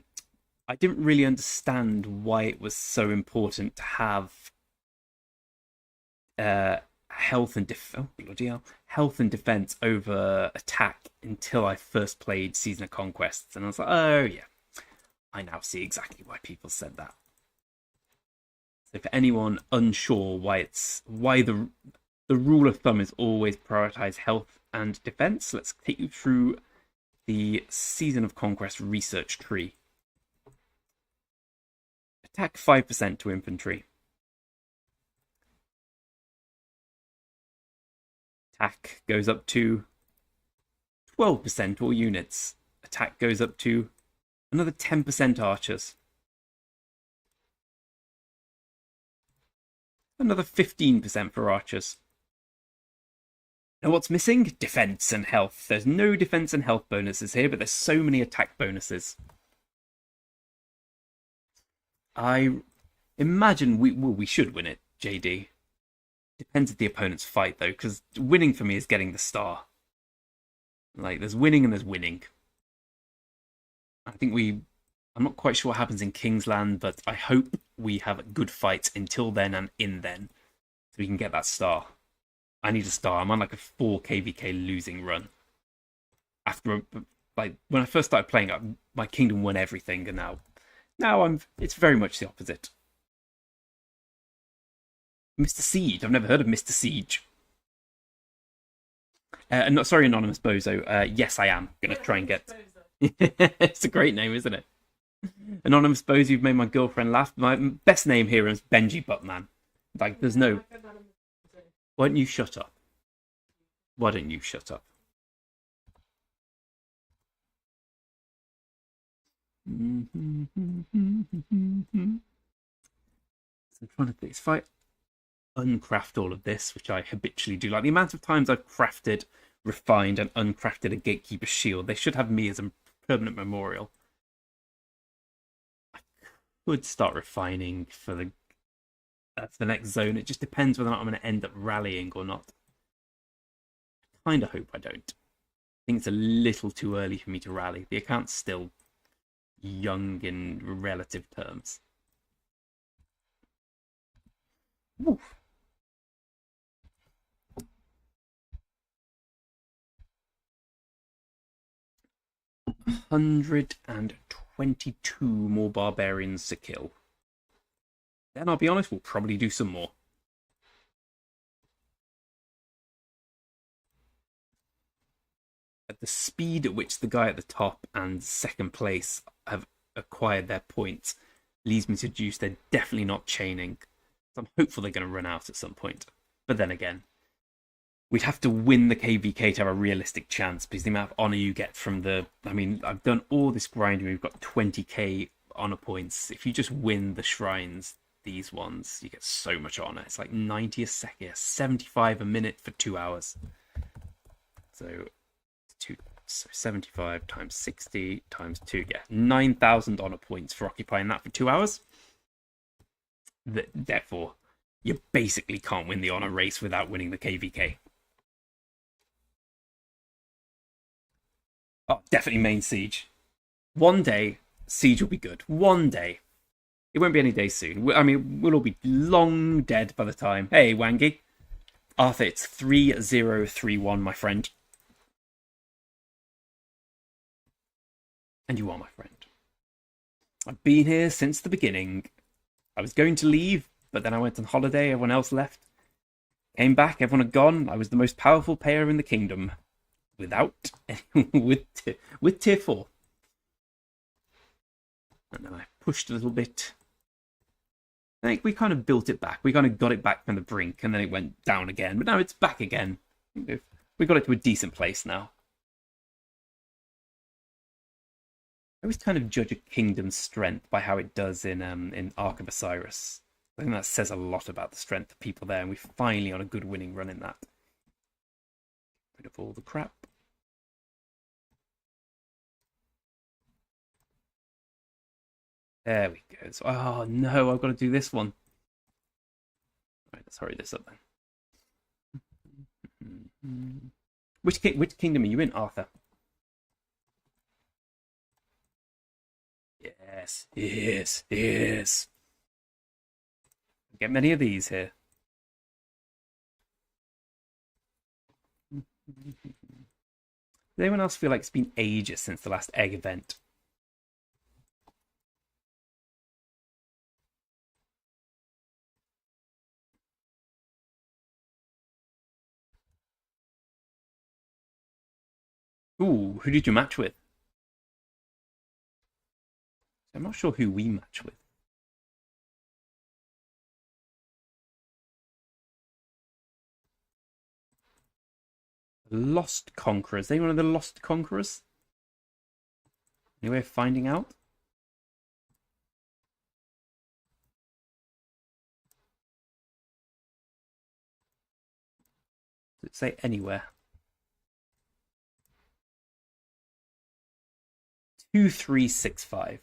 didn't really understand why it was so important to have health and bloody hell, health and defense over attack until I first played Season of Conquests, and I was like, oh yeah, I now see exactly why people said that. So for anyone unsure why the rule of thumb is always prioritize health and defense, let's take you through the Season of Conquest research tree. Attack 5% to infantry. Attack goes up to 12% all units. Attack goes up to another 10% archers. Another 15% for archers. Now what's missing? Defense and health. There's no defense and health bonuses here, but there's so many attack bonuses. I imagine we should win it, JD. Depends if the opponent's fight, though, because winning for me is getting the star. Like, there's winning and there's winning. I think I'm not quite sure what happens in Kingsland, but I hope we have good fights until then and in then, so we can get that star. I need a star. I'm on like a 4 KVK losing run. After, like, when I first started playing, my kingdom won everything, and now it's very much the opposite. Mr. Siege. I've never heard of Mr. Siege. Not sorry, Anonymous Bozo. Yes, I am gonna try and get. It's a great name, isn't it? Anonymous Bozo, you've made my girlfriend laugh. My best name here is Benji Buttman. Like, there's no. Why don't you shut up? Why don't you shut up? So I'm trying to think. If I uncraft all of this, which I habitually do, like the amount of times I've crafted, refined, and uncrafted a Gatekeeper shield, they should have me as a permanent memorial. I could start refining for the next zone. It just depends whether or not I'm going to end up rallying or not. I kind of hope I don't. I think it's a little too early for me to rally. The account's still young in relative terms. Oof. 122 more barbarians to kill. Then I'll be honest, we'll probably do some more. At the speed at which the guy at the top and second place have acquired their points leads me to deduce they're definitely not chaining. So I'm hopeful they're going to run out at some point. But then again, we'd have to win the KVK to have a realistic chance, because the amount of honor you get from the... I mean, I've done all this grinding. We've got 20k honor points. If you just win the shrines, these ones, you get so much honor. It's like 90 a second, 75 a minute for 2 hours. So 75 times 60 times 2, yeah, 9,000 honor points for occupying that for 2 hours. Therefore, you basically can't win the honor race without winning the KVK. Oh, definitely main Siege. One day, Siege will be good. One day. It won't be any day soon. I mean, we'll all be long dead by the time. Hey, Wangy. Arthur, it's 3031, my friend. And you are my friend. I've been here since the beginning. I was going to leave, but then I went on holiday. Everyone else left. Came back, everyone had gone. I was the most powerful player in the kingdom. With tier 4. And then I pushed a little bit. I think we kind of built it back. We kind of got it back from the brink, and then it went down again. But now it's back again. We got it to a decent place now. I always kind of judge a kingdom's strength by how it does in Ark of Osiris. I think that says a lot about the strength of people there, and we're finally on a good winning run in that. Rid of all the crap. There we go. So, oh no, I've got to do this one. Right, let's hurry this up then. Which kingdom are you in, Arthur? Yes. Get many of these here. Does anyone else feel like it's been ages since the last egg event? Ooh, who did you match with? I'm not sure who we match with. Lost Conquerors. Are they one of the Lost Conquerors? Any way of finding out? Does it say anywhere? 2365.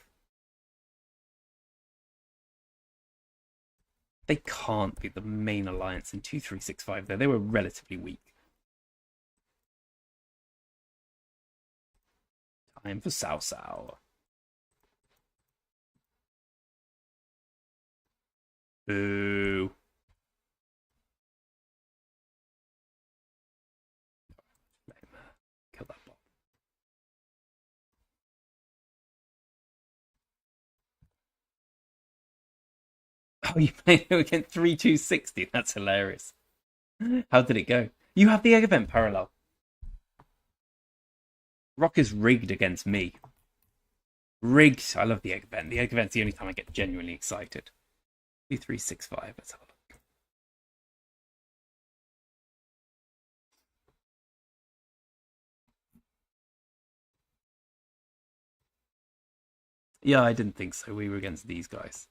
They can't be the main alliance in 2365 though. They were relatively weak. Time for Sao Sao. Boo. Kill that bot. Oh, you played it against 3260. That's hilarious. How did it go? You have the egg event parallel. Rock is rigged against me. Rigged. I love the egg event. The egg event's the only time I get genuinely excited. 2365. Let's have a look. Yeah, I didn't think so. We were against these guys.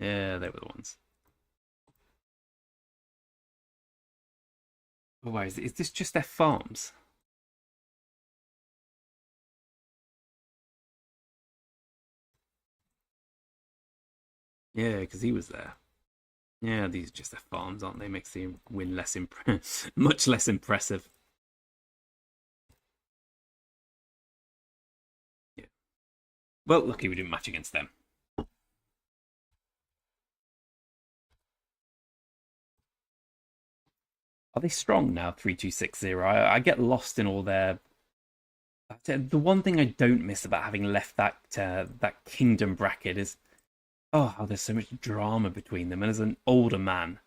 Yeah, they were the ones. Oh, why is this just their farms? Yeah, because he was there. Yeah, these are just their farms, aren't they? Makes the win less much less impressive. Yeah. Well, lucky we didn't match against them. Are they strong now? 3260. I get lost in all their. The one thing I don't miss about having left that kingdom bracket is, oh, how there's so much drama between them. And as an older man,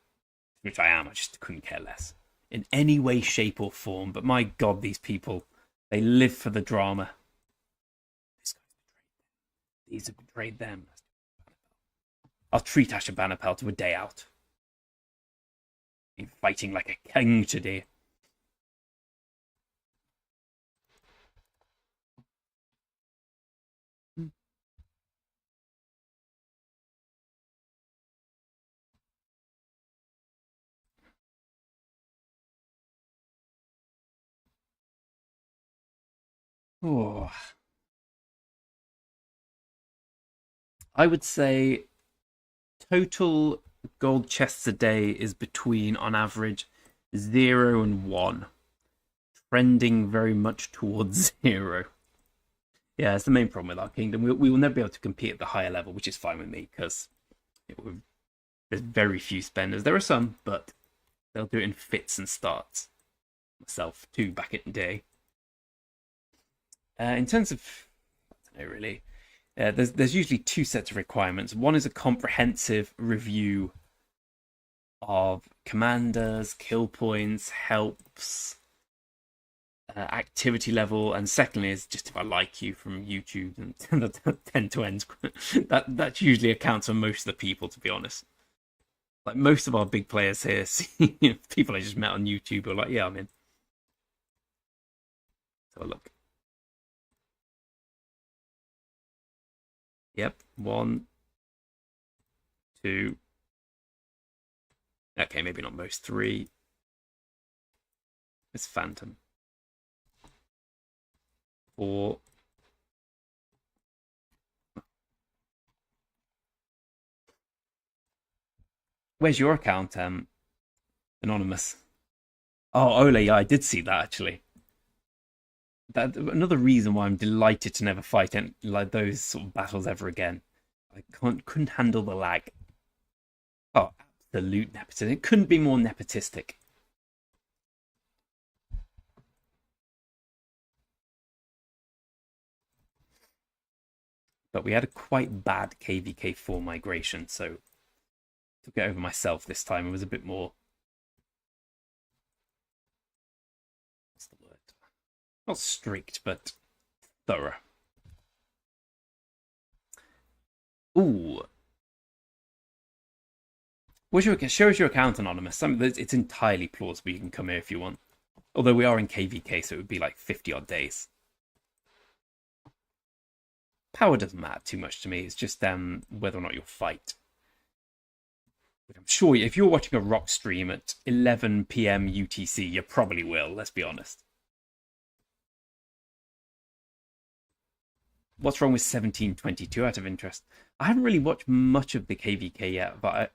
which I am, I just couldn't care less in any way, shape, or form. But my God, these people, they live for the drama. This guy's betrayed them. These have betrayed them. I'll treat Ashurbanipal to a day out. Been fighting like a king today. Oh. I would say total gold chests a day is between, on average, 0 and 1. Trending very much towards 0. Yeah, it's the main problem with our kingdom. We will never be able to compete at the higher level, which is fine with me, because there's very few spenders. There are some, but they'll do it in fits and starts. Myself, too, back in the day. In terms of, I don't know really, there's usually two sets of requirements. One is a comprehensive review of commanders, kill points, helps, activity level, and secondly is just if I like you from YouTube and the 10 to ends. That usually accounts for most of the people, to be honest. Like most of our big players here, people I just met on YouTube are like, yeah, I'm in. So look. Yep, 1, 2. Okay, maybe not most. 3. It's Phantom. 4. Where's your account, Anonymous? Oh, Ole, yeah, I did see that actually. That another reason why I'm delighted to never fight like those sort of battles ever again. I couldn't handle the lag. Oh, absolute nepotism! It couldn't be more nepotistic. but we had a quite bad KVK4 migration, so took it over myself this time. It was a bit more, what's the word? Not strict, but thorough. Ooh. Show us your account, Anonymous. It's entirely plausible you can come here if you want. Although we are in KVK, so it would be like 50 odd days. Power doesn't matter too much to me. It's just whether or not you'll fight. I'm sure if you're watching a rock stream at 11 p.m. UTC, you probably will, let's be honest. What's wrong with 1722 out of interest? I haven't really watched much of the KVK yet, but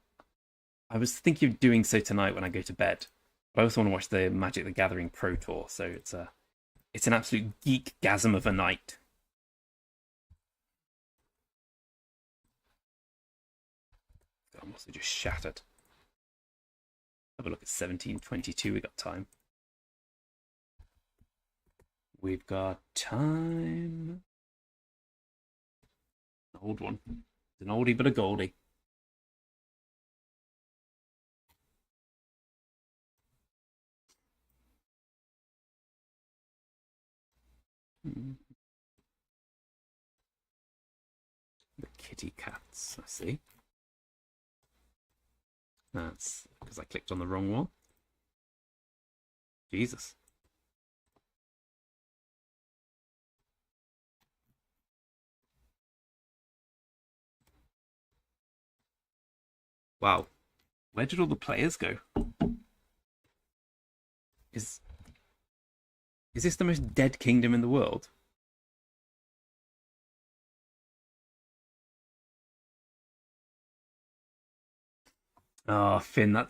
I was thinking of doing so tonight when I go to bed. But I also want to watch the Magic the Gathering Pro Tour, so it's an absolute geek-gasm of a night. I'm also just shattered. Have a look at 1722. We got time. We've got time. An old one. It's an oldie but a goldie. The kitty cats, I see. That's because I clicked on the wrong one. Jesus. Wow. Where did all the players go? Is this the most dead kingdom in the world? Oh, Finn, to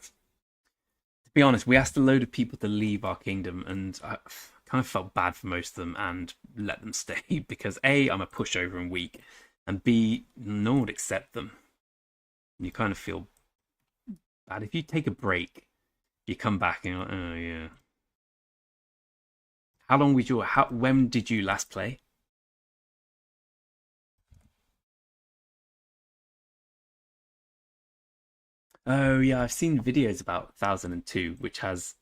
be honest, we asked a load of people to leave our kingdom, and I kind of felt bad for most of them and let them stay because A, I'm a pushover and weak, and B, no one would accept them. And you kind of feel bad. If you take a break, you come back and you're like, oh yeah. When did you last play? Oh yeah, I've seen videos about 1002, which has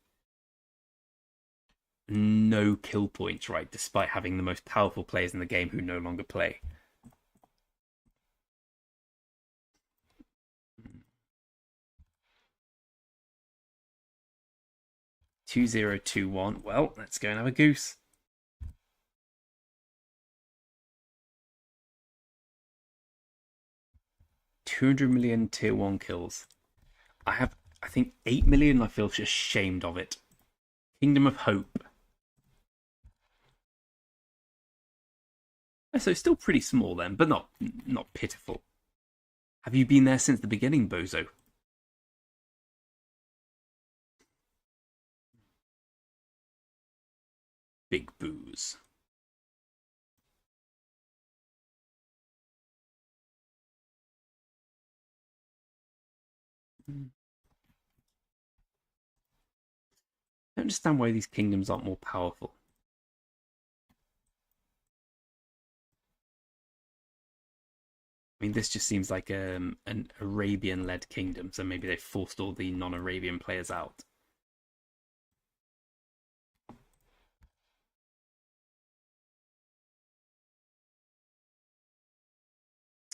no kill points, right? Despite having the most powerful players in the game who no longer play. Two zero two one. Well, let's go and have a goose. $200 million tier 1 kills. I think 8 million. I feel just ashamed of it. Kingdom of Hope. So it's still pretty small then, but not pitiful. Have you been there since the beginning, Bozo? Big booze. I don't understand why these kingdoms aren't more powerful. I mean, this just seems like an Arabian-led kingdom, so maybe they forced all the non-Arabian players out.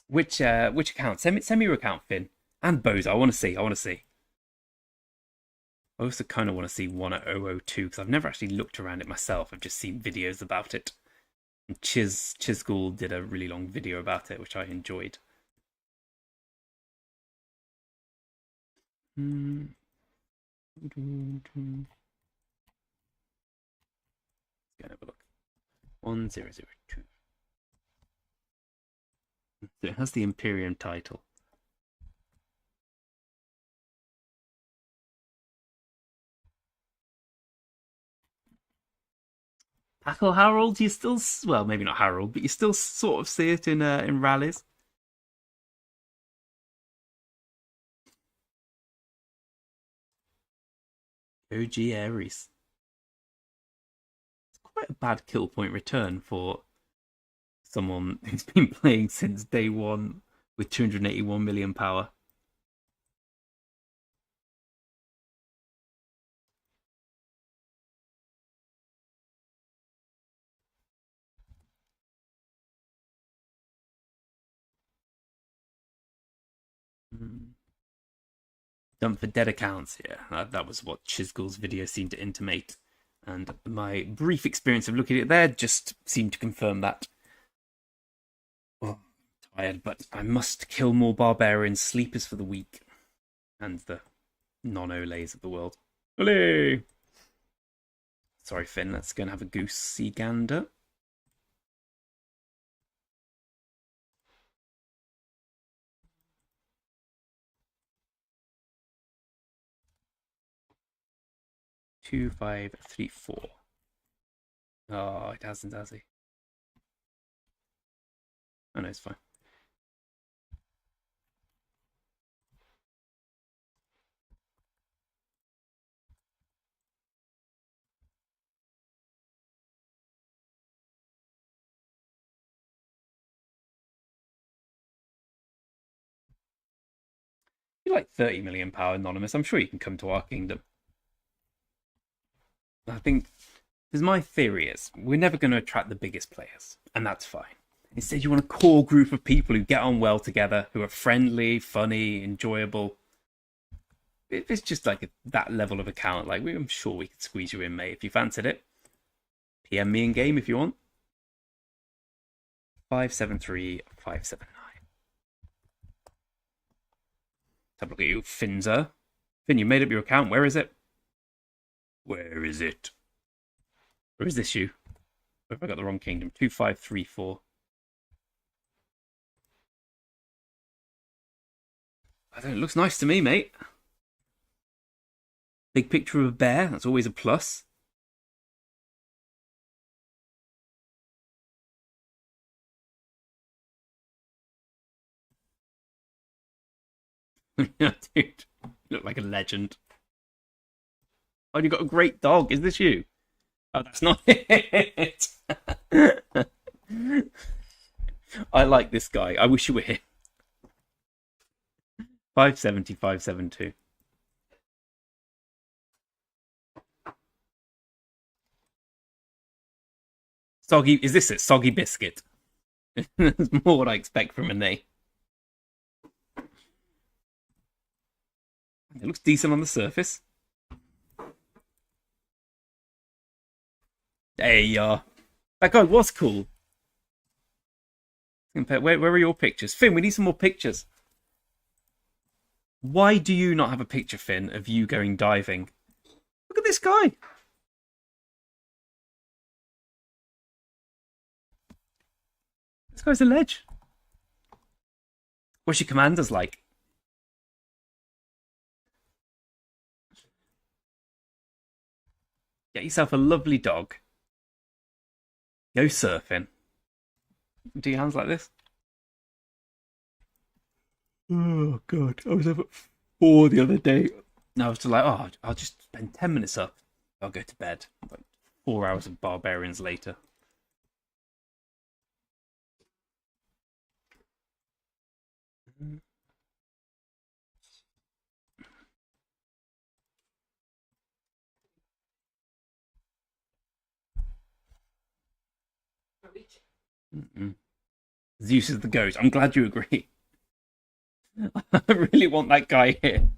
Which account? Send me your account, Finn. And Bozo. I want to see. I also kind of want to see one at 002 because I've never actually looked around it myself. I've just seen videos about it. And Chizgul did a really long video about it, which I enjoyed. Let's go and have a look. 1002. So it has the Imperium title. Tackle Harold, you still, well, maybe not Harold, but you still sort of see it in rallies. OG Ares. It's quite a bad kill point return for Someone who's been playing since day one with 281 million power. Done for dead accounts. Yeah, that was what Chisgall's video seemed to intimate. And my brief experience of looking at it there just seemed to confirm that. Oh, I'm tired, but I must kill more barbarians, sleepers for the weak, and the non-Olays of the world. Olay! Sorry, Finn, let's go and have a goosey gander. Two, 5, 3, 4. Oh, it hasn't, has he? Oh no, it's fine. You're like 30 million power anonymous. I'm sure you can come to our kingdom. I think, because my theory is, we're never going to attract the biggest players, and that's fine. Instead, you want a core group of people who get on well together, who are friendly, funny, enjoyable. If it's just like that level of account, like I'm sure we could squeeze you in, mate, if you fancied it. PM me in game if you want. 573, 579. Have a look at you, Finzer. Finn, you made up your account. Where is it? Where is it? Or is this you? Or have I got the wrong kingdom? 2534. I don't know, it looks nice to me, mate. Big picture of a bear. That's always a plus. Dude, you look like a legend. Oh, you got a great dog. Is this you? Oh, that's not it. I like this guy. I wish you were him. 570, 572. Soggy, is this it? Soggy biscuit. That's more what I expect from a name. It looks decent on the surface. There you are. That guy was cool. Where are your pictures? Finn, we need some more pictures. Why do you not have a picture, Finn, of you going diving? Look at this guy. This guy's a ledge. What's your commanders like? Get yourself a lovely dog. Go surfing. Do your hands like this. Oh, God. I was up at 4 the other day. No, I was just like, oh, I'll just spend 10 minutes up. I'll go to bed. Like 4 hours of barbarians later. Mm-mm. Zeus is the goat. I'm glad you agree. I really want that guy here.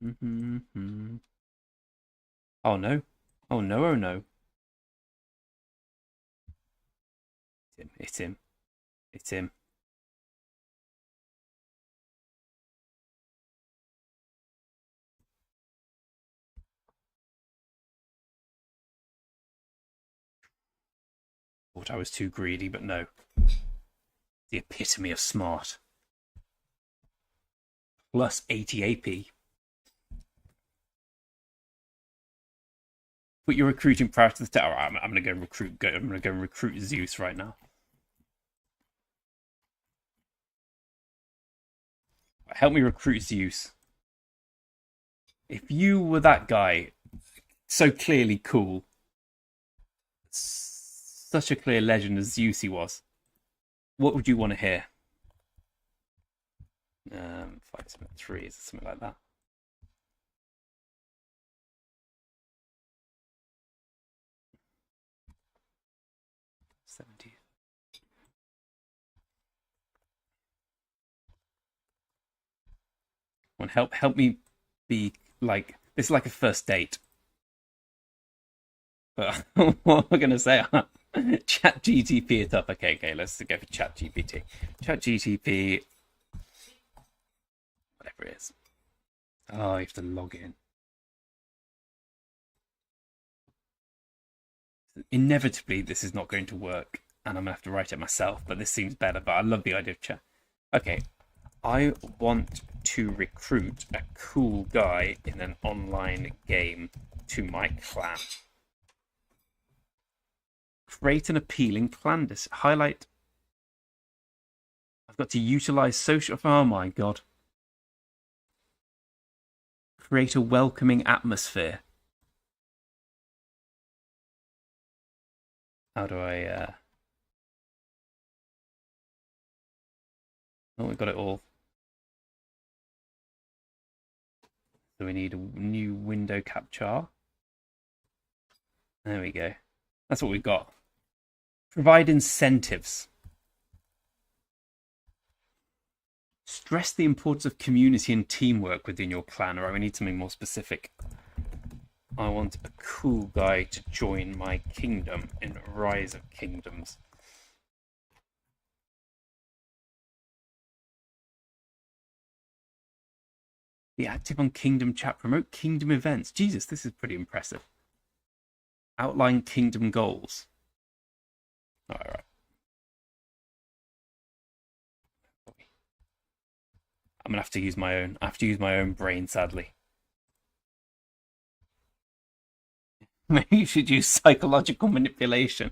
Mm-hmm. Oh no. Oh no, oh no. It's him. It's him. Thought I was too greedy, but no. The epitome of smart. Plus 80 AP. Put your recruiting power to the tower. I'm gonna go recruit. I'm gonna go and recruit Zeus right now. Help me recruit Zeus. If you were that guy, so clearly cool, such a clear legend as Zeus he was, what would you want to hear? 573 is something like that. Want help me be like this is like a first date. But what am I gonna say? Chat GTP it up. Okay, let's go for Chat GPT. Chat GTP, whatever it is. Oh, you have to log in. Inevitably, this is not going to work, and I'm gonna have to write it myself. But this seems better. But I love the idea of chat. Okay, I want to recruit a cool guy in an online game to my clan. Create an appealing clan. Highlight. I've got to utilize social. Oh my god. Create a welcoming atmosphere. How do I... Oh, we got it all. So we need a new window capture. There we go. That's what we've got. Provide incentives. Stress the importance of community and teamwork within your clan. Or we need something more specific. I want a cool guy to join my kingdom in Rise of Kingdoms. Be active on Kingdom chat. Promote Kingdom events. Jesus, this is pretty impressive. Outline Kingdom goals. All right. I'm gonna have to use my own. I have to use my own brain, sadly. Maybe you should use psychological manipulation.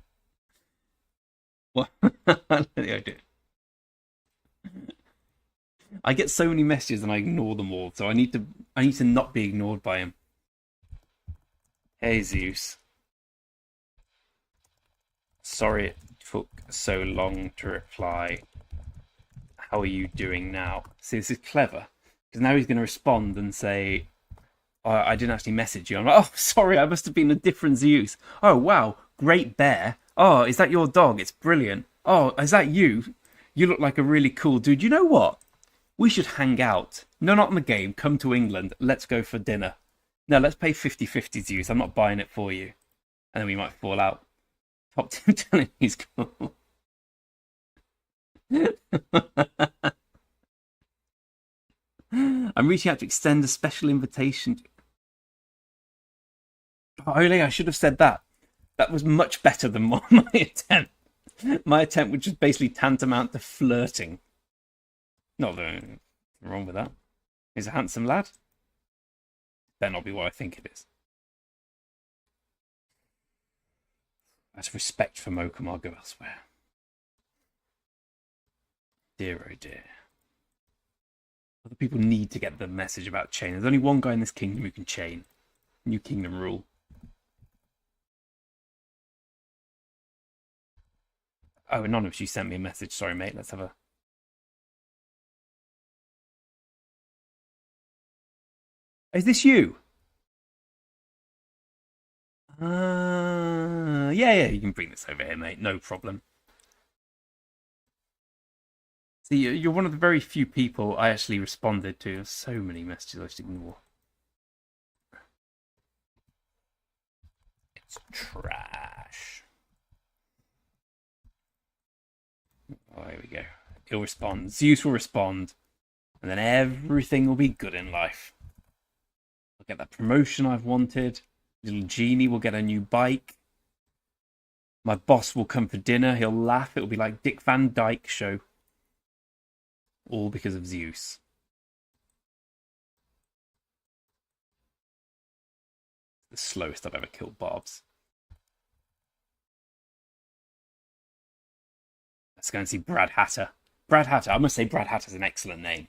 What? I get so many messages and I ignore them all, so I need to not be ignored by him. Hey Zeus. Sorry it took so long to reply. How are you doing now? See, this is clever. Because now he's going to respond and say, oh, I didn't actually message you. I'm like, oh, sorry, I must have been a different Zeus. Oh, wow, great bear. Oh, is that your dog? It's brilliant. Oh, is that you? You look like a really cool dude. You know what? We should hang out. No, not in the game. Come to England. Let's go for dinner. No, let's pay 50-50 Zeus. I'm not buying it for you. And then we might fall out. Top 10 telling he's cool. I'm reaching out to extend a special invitation. Ole, I should have said that. That was much better than my attempt. My attempt, which was basically tantamount to flirting. Not wrong with that. He's a handsome lad. Better not be what I think it is. Out of respect for Mokum, I'll go elsewhere. Dear oh dear. Other people need to get the message about chain. There's only one guy in this kingdom who can chain. New kingdom rule. Oh, Anonymous, you sent me a message. Sorry, mate. Let's have a... Is this you? Yeah, you can bring this over here, mate. No problem. See, you're one of the very few people I actually responded to. So many messages I just ignore. It's trash. Oh, here we go. He'll respond. Zeus will respond. And then everything will be good in life. I'll get that promotion I've wanted. Little Genie will get a new bike. My boss will come for dinner. He'll laugh. It'll be like Dick Van Dyke show. All because of Zeus. The slowest I've ever killed Barbs. Let's go and see Brad Hatter. Brad Hatter. I must say Brad Hatter's an excellent name.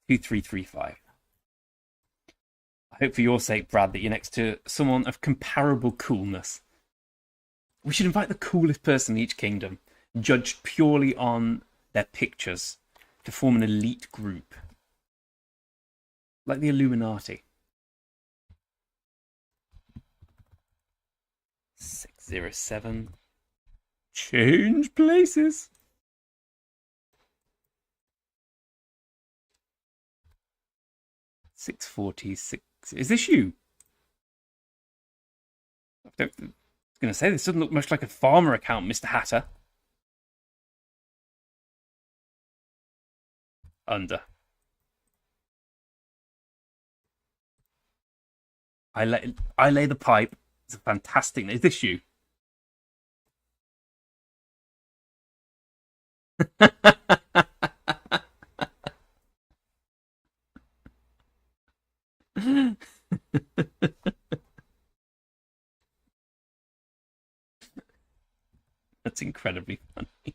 2335. I I hope for your sake, Brad, that you're next to someone of comparable coolness. We should invite the coolest person in each kingdom, judged purely on their pictures, to form an elite group. Like the Illuminati. 607. Change places. 646. Is this you? I was going to say, this doesn't look much like a farmer account, Mr. Hatter. Under. I lay the pipe. It's a fantastic name. Is this you? That's incredibly funny.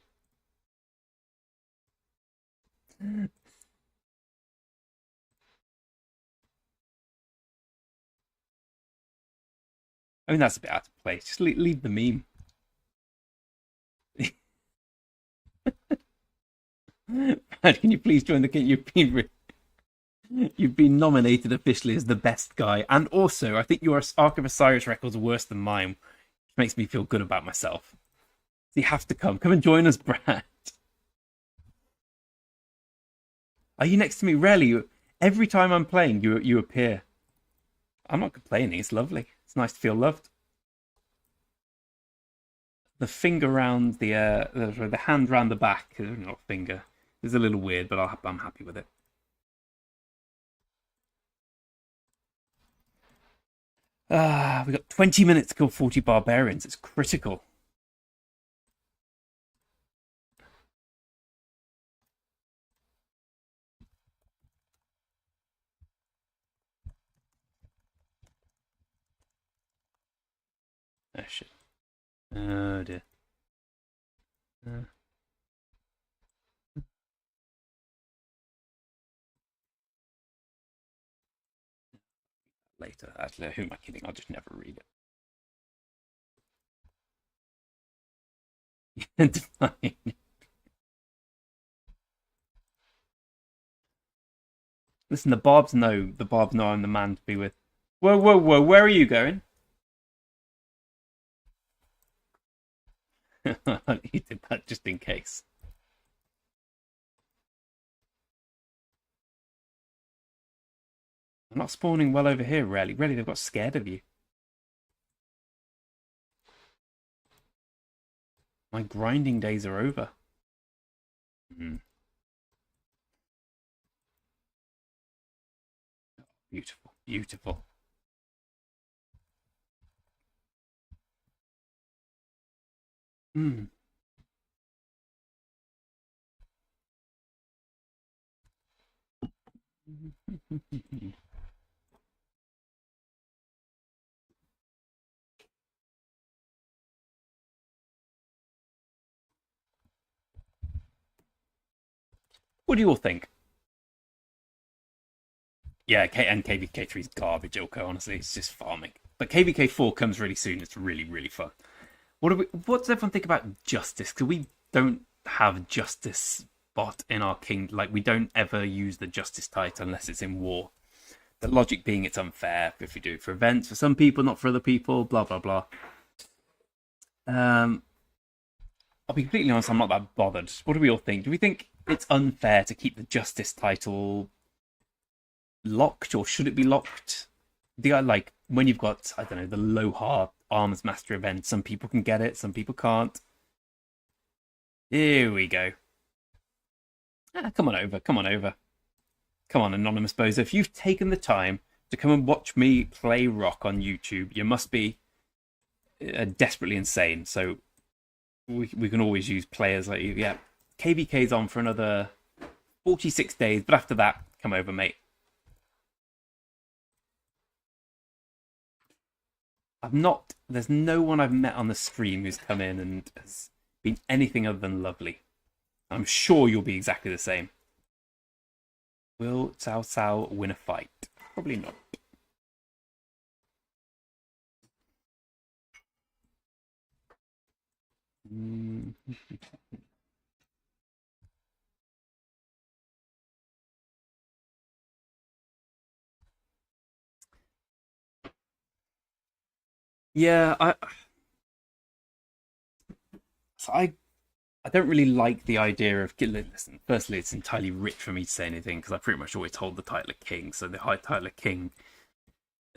I mean, that's a bit out of place. Just leave the meme. Can you please join the kit? You've been nominated officially as the best guy, and also I think your Ark of Osiris records are worse than mine, which makes me feel good about myself. So you have to come and join us, Brad. Are you next to me? Rarely. Every time I'm playing, you appear. I'm not complaining. It's lovely. It's nice to feel loved. The finger round the hand round the back, not finger, is a little weird, but I'm happy with it. We got 20 minutes to kill 40 barbarians. It's critical. Oh shit. Oh dear. Later. Actually, who am I kidding? I'll just never read it. Fine. Listen, the Barbs know I'm the man to be with. Whoa, whoa, whoa, where are you going? He did that just in case. I'm not spawning well over here, really. Really, they've got scared of you. My grinding days are over. Beautiful, beautiful. What do you all think? Yeah, and KVK 3 is garbage, Ilko, honestly. It's just farming. But KVK 4 comes really soon. It's really, really fun. What does everyone think about justice? Because we don't have justice bot in our king. Like, we don't ever use the justice title unless it's in war. The logic being it's unfair if we do it for events, for some people, not for other people, blah, blah, blah. I'll be completely honest, I'm not that bothered. What do we all think? Do we think it's unfair to keep the justice title locked, or should it be locked? Like, when you've got, I don't know, the Lohar Arms Master event, some people can get it, some people can't. Here we go. Come on over. Come on, Anonymous Bozo. If you've taken the time to come and watch me play rock on YouTube, you must be desperately insane. So we can always use players like you. Yeah, KVK's on for another 46 days, but after that, come over, mate. There's no one I've met on the stream who's come in and has been anything other than lovely. I'm sure you'll be exactly the same. Will Cao Cao win a fight? Probably not. Mm. Yeah, so I don't really like the idea of. Listen, firstly, it's entirely rich for me to say anything because I pretty much always hold the title of king. So the high title of king,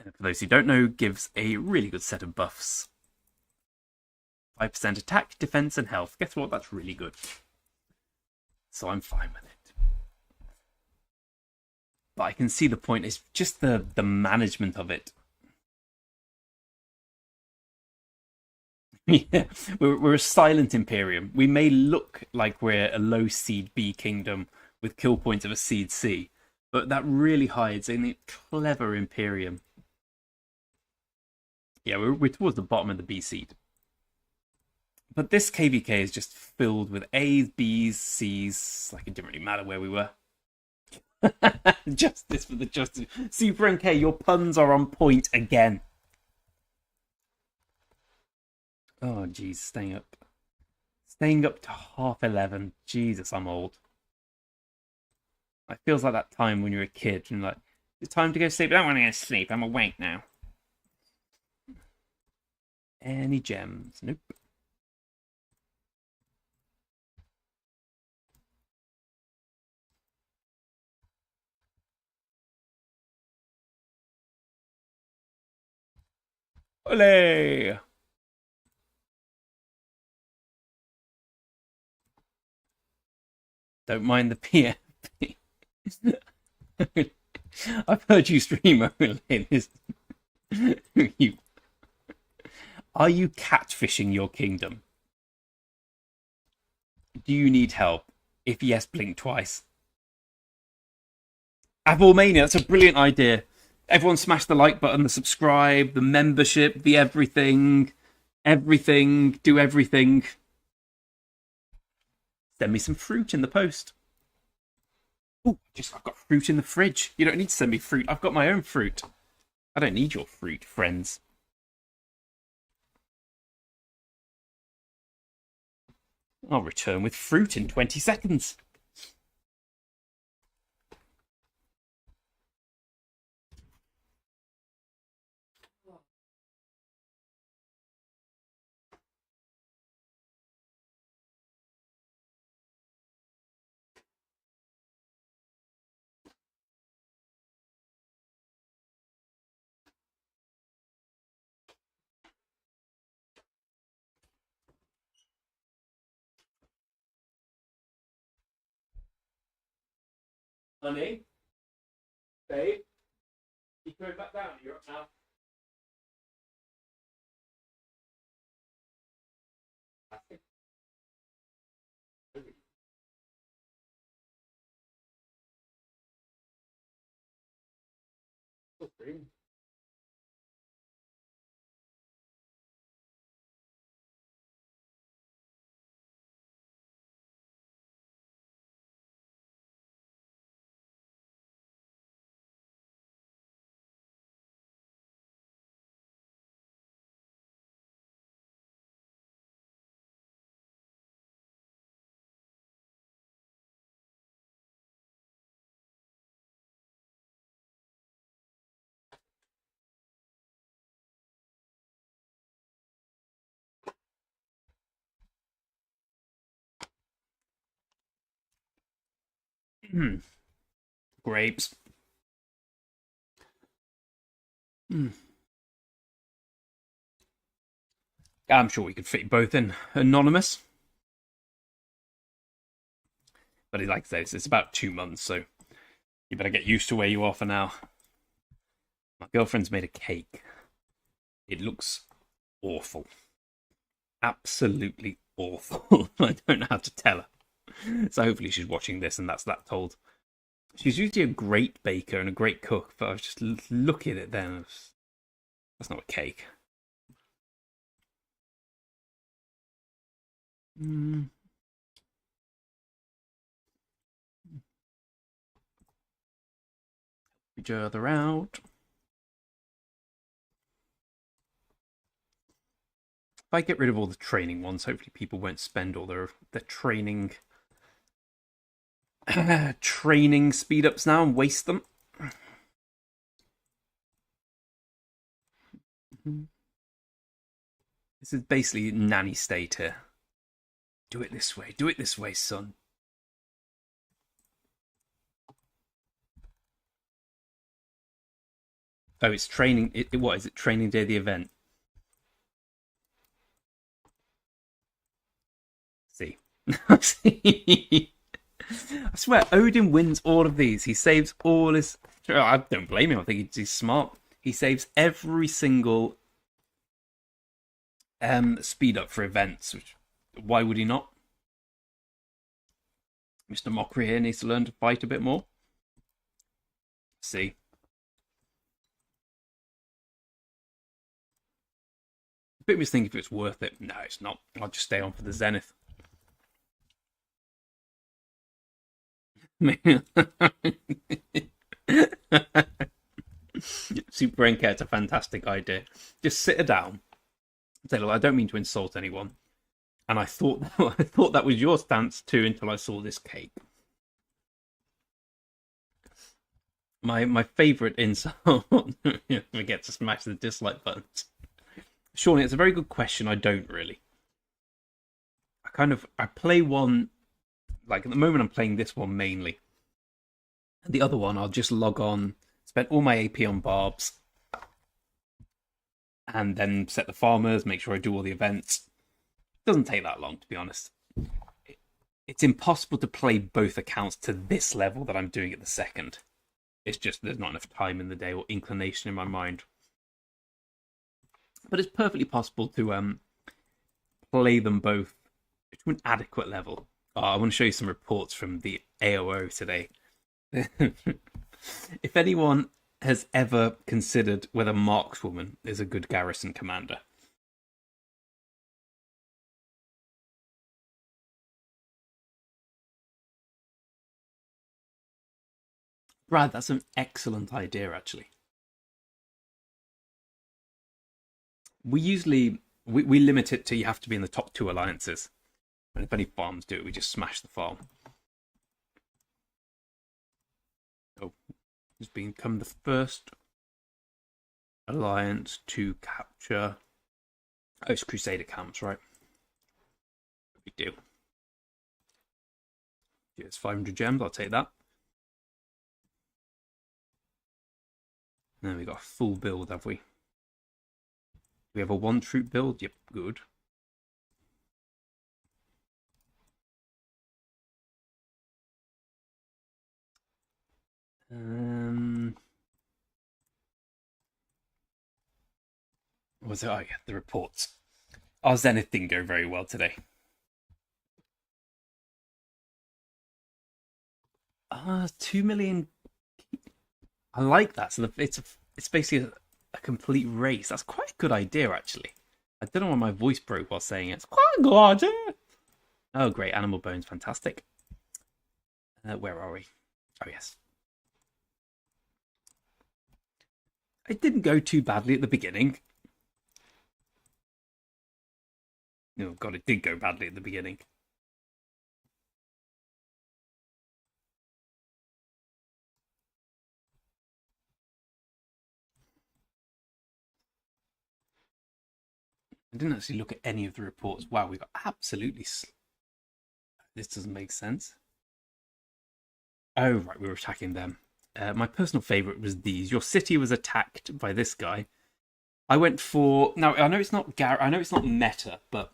for those who don't know, gives a really good set of buffs. 5% attack, defense, and health. Guess what? That's really good. So I'm fine with it. But I can see the point. It's just the management of it. Yeah, we're a silent Imperium. We may look like we're a low seed B kingdom with kill points of a seed C, but that really hides in a clever Imperium. Yeah, we're towards the bottom of the B seed. But this KVK is just filled with A's, B's, C's. Like it didn't really matter where we were. Justice for the justice. Super NK, your puns are on point again. Oh, geez, staying up. Staying up to 11:30. Jesus, I'm old. It feels like that time when you're a kid and like, it's time to go sleep. I don't want to go to sleep. I'm awake now. Any gems? Nope. Ole! Don't mind the PFP. I've heard you stream Ole. you, are you catfishing your kingdom? Do you need help? If yes, blink twice. Apple Mania, that's a brilliant idea. Everyone smash the like button, the subscribe, the membership, the everything. Everything. Do everything. Send me some fruit in the post. Oh, I've got fruit in the fridge. You don't need to send me fruit. I've got my own fruit. I don't need your fruit, friends. I'll return with fruit in 20 seconds. Honey, babe, you coming back down? You're up now. I think. Grapes. I'm sure we could fit both in. Anonymous. But like I said, it's about 2 months, so you better get used to where you are for now. My girlfriend's made a cake. It looks awful. Absolutely awful. I don't know how to tell her. So hopefully she's watching this and that's that told. She's usually a great baker and a great cook, but I was just looking at it then. That's not a cake. Mm. Each other out. I get rid of all the training ones, hopefully people won't spend all their training training speed ups now and waste them. This is basically nanny state here. Do it this way, son. Oh, it's training. What is it? Training day of the event. See. I swear, Odin wins all of these. He saves all his. I don't blame him. I think he's smart. He saves every single speed up for events. Which, why would he not? Mr. Mockery here needs to learn to fight a bit more. See. A bit of me thinking if it's worth it. No, it's not. I'll just stay on for the Zenith. Super Enker, it's a fantastic idea. Just sit her down. Say, look, I don't mean to insult anyone. And I thought that was your stance too until I saw this cake. My favourite insult. We get to smash the dislike buttons. Surely, it's a very good question. I don't really. I play one, like at the moment I'm playing this one mainly. And the other one I'll just log on, spend all my AP on barbs, and then set the farmers, make sure I do all the events. Doesn't take that long, to be honest. It's impossible to play both accounts to this level that I'm doing at the second. It's just there's not enough time in the day or inclination in my mind. But it's perfectly possible to play them both to an adequate level. Oh, I want to show you some reports from the AOO today. If anyone has ever considered whether Markswoman is a good Garrison commander. Brad, that's an excellent idea, actually. We usually we limit it to you have to be in the top 2 alliances. And if any farms do it, we just smash the farm. Oh, it's become the first alliance to capture. Oh, it's Crusader camps, right? Big deal. Yeah, it's 500 gems. I'll take that. Now we got a full build, have we? We have a 1 troop build. Yep, good. Was it? Oh yeah, the reports. Our Zenith didn't go very well today. 2 million. I like that. So it's basically a complete race. That's quite a good idea, actually. I don't know why my voice broke while saying it. It's quite a good idea. Oh, great. Animal bones. Fantastic. Where are we? Oh, yes. It didn't go too badly at the beginning. Oh, God, it did go badly at the beginning. I didn't actually look at any of the reports. Wow, we got absolutely... This doesn't make sense. Oh, right, we were attacking them. My personal favourite was these. Your city was attacked by this guy. I went for... Now, I know it's not I know it's not meta, but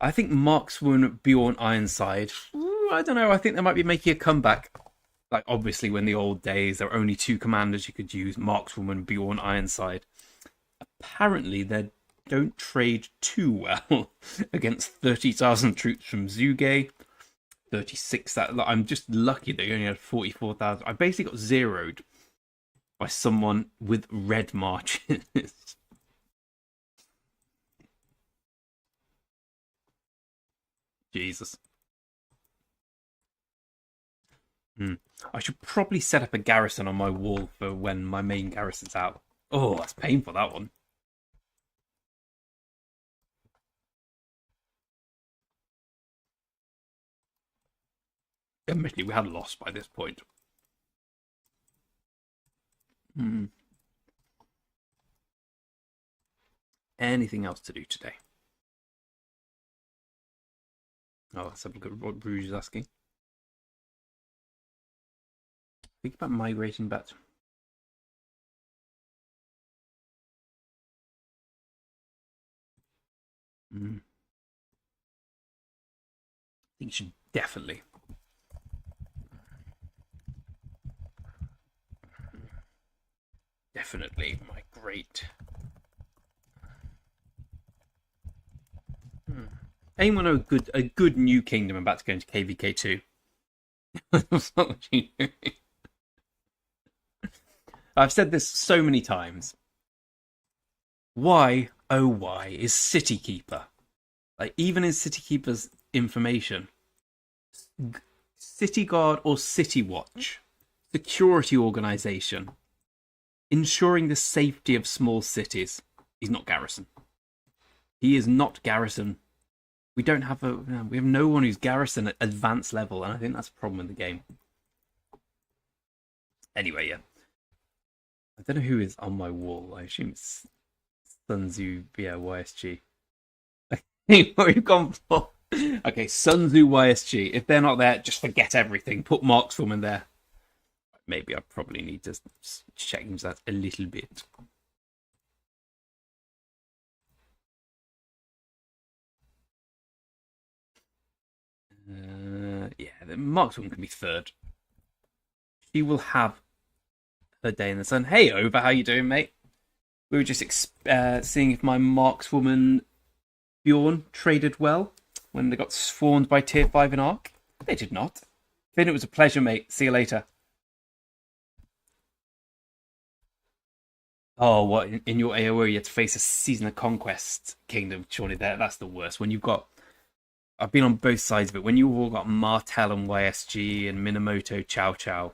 I think Markswoman, Bjorn, Ironside... I don't know, I think they might be making a comeback. Like, obviously, when the old days, there were only 2 commanders you could use, Markswoman, Bjorn, Ironside. Apparently, they don't trade too well against 30,000 troops from Zuge. 36. I'm just lucky that you only had 44,000. I basically got zeroed by someone with red marches. Jesus. I should probably set up a garrison on my wall for when my main garrison's out. Oh, that's painful, that one. Admittedly, we had lost by this point. Anything else to do today? Oh, let's have a look at what Bruges is asking. Think about migrating back. I think you should definitely. Definitely migrate. Anyone know a good new kingdom about to go into KVK 2? I've said this so many times. Why, oh why, is City Keeper? Like, even in City Keeper's information, City Guard or City Watch, security organization, ensuring the safety of small cities. He's not Garrison. He is not Garrison. We have no one who's Garrison at advanced level, and I think that's a problem in the game. Anyway, yeah. I don't know who is on my wall. I assume it's Sun Tzu, yeah, YSG. What we've gone for. Okay, Sun Tzu, YSG. If they're not there, just forget everything. Put markswoman there. Maybe I probably need to change that a little bit. Yeah, the markswoman can be third. She will have her day in the sun. Hey, Over, how you doing, mate? We were just seeing if my markswoman Bjorn traded well when they got swarmed by tier 5 in Arc. They did not. Finn, it was a pleasure, mate. See you later. Oh, what, in your AoE you have to face a Season of Conquest kingdom? Surely that's the worst. When you've got, I've been on both sides of it. When you've all got Martel and YSG and Minamoto Chow Chow,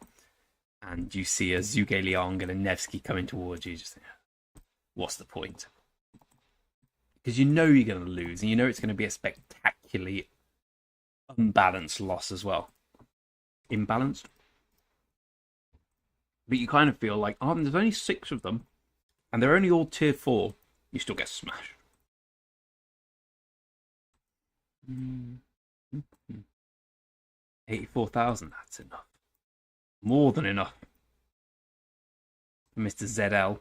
and you see a Zhuge Liang and a Nevsky coming towards you, just think, what's the point? Because you know you're going to lose, and you know it's going to be a spectacularly unbalanced loss as well. Imbalanced? But you kind of feel like, oh, there's only 6 of them, and they're only all tier 4. You still get smashed. 84,000, that's enough. More than enough. Mr. ZL.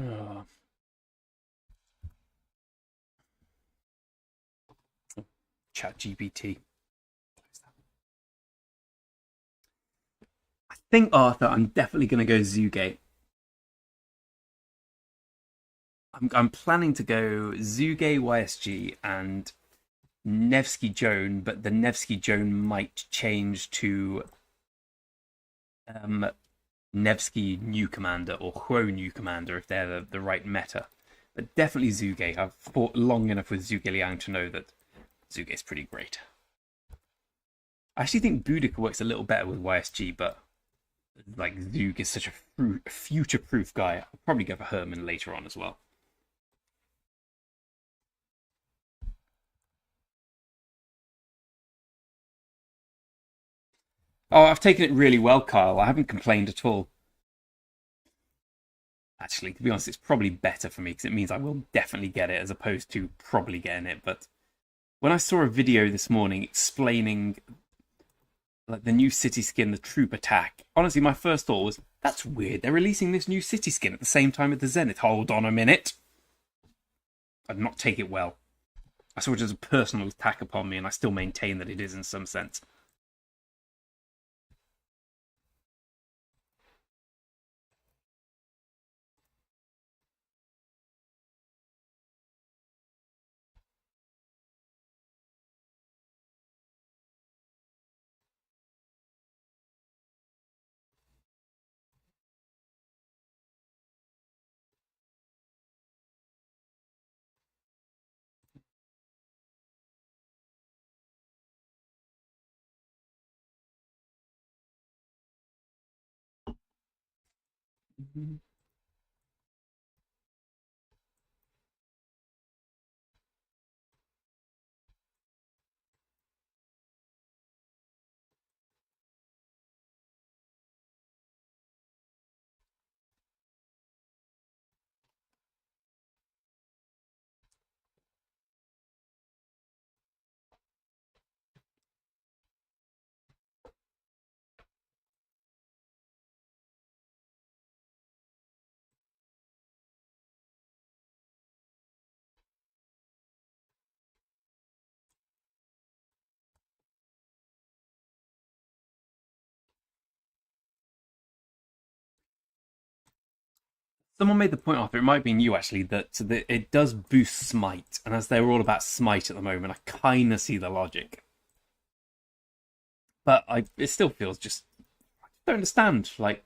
Oh. Chat GPT. I think, Arthur, I'm definitely going to go Zugate. I'm planning to go Zugate YSG and Nevsky Joan, but the Nevsky Joan might change to Nevsky New Commander or Huo New Commander if they're the right meta. But definitely Zugate. I've fought long enough with Zhuge Liang to know that Zugate's pretty great. I actually think Boudica works a little better with YSG, but like Zug is such a future-proof guy. I'll probably go for Herman later on as well. Oh, I've taken it really well, Kyle. I haven't complained at all. Actually, to be honest, it's probably better for me because it means I will definitely get it as opposed to probably getting it. But when I saw a video this morning explaining like the new city skin, the troop attack, honestly, my first thought was, that's weird. They're releasing this new city skin at the same time as the Zenith. Hold on a minute. I did not take it well. I saw it as a personal attack upon me, and I still maintain that it is in some sense. Someone made the point, Arthur, it might have been you actually, that it does boost smite, and as they're all about smite at the moment, I kind of see the logic. But it still feels just, I don't understand. Like,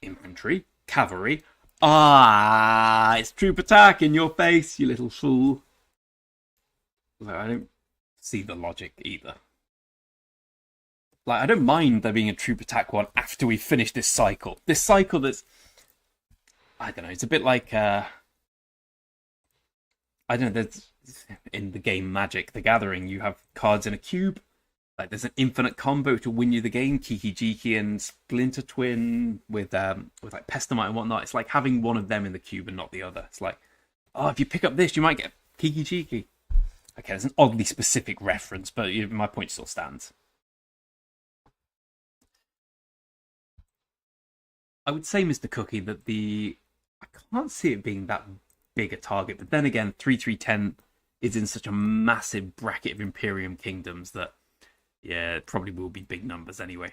infantry, cavalry, it's troop attack in your face, you little fool. Like, I don't see the logic either. Like, I don't mind there being a troop attack one after we finish this cycle. This cycle that's, I don't know, it's a bit like, I don't know, there's, in the game Magic, the Gathering, you have cards in a cube. Like, there's an infinite combo to win you the game, Kiki Jiki and Splinter Twin with like Pestamite and whatnot. It's like having one of them in the cube and not the other. It's like, oh, if you pick up this, you might get Kiki Jiki. Okay, it's an oddly specific reference, but my point still stands. I would say, Mr. Cookie, that I can't see it being that big a target, but then again, 3310 is in such a massive bracket of Imperium kingdoms that, yeah, it probably will be big numbers anyway.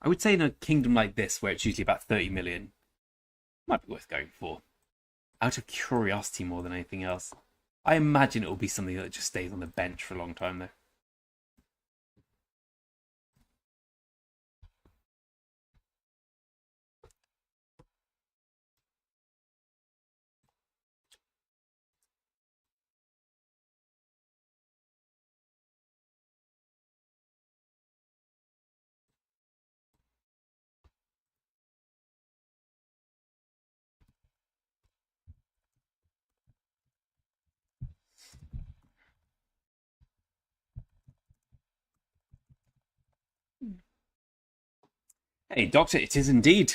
I would say in a kingdom like this, where it's usually about 30 million, might be worth going for. Out of curiosity more than anything else. I imagine it will be something that just stays on the bench for a long time, though. Hey, Doctor, it is indeed.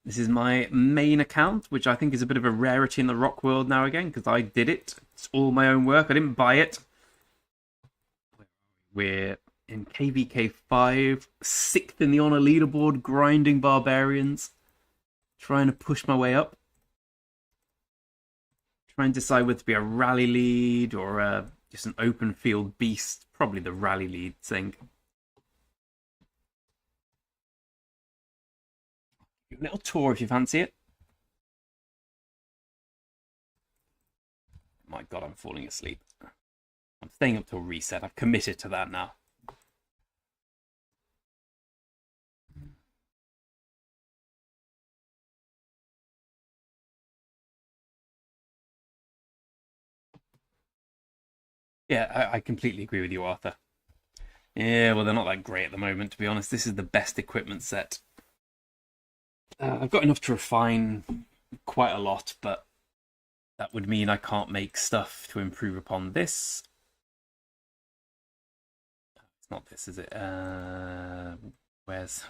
This is my main account, which I think is a bit of a rarity in the rock world now again, because I did it. It's all my own work. I didn't buy it. We're in KVK 5, 6th in the honor leaderboard, grinding barbarians. Trying to push my way up. Trying to decide whether to be a rally lead or just an open field beast. Probably the rally lead thing. A little tour if you fancy it. My God, I'm falling asleep. I'm staying up till reset. I've committed to that now. Yeah, I completely agree with you, Arthur. Yeah, well, they're not that great at the moment, to be honest. This is the best equipment set. I've got enough to refine quite a lot, but that would mean I can't make stuff to improve upon this. It's not this, is it? Where's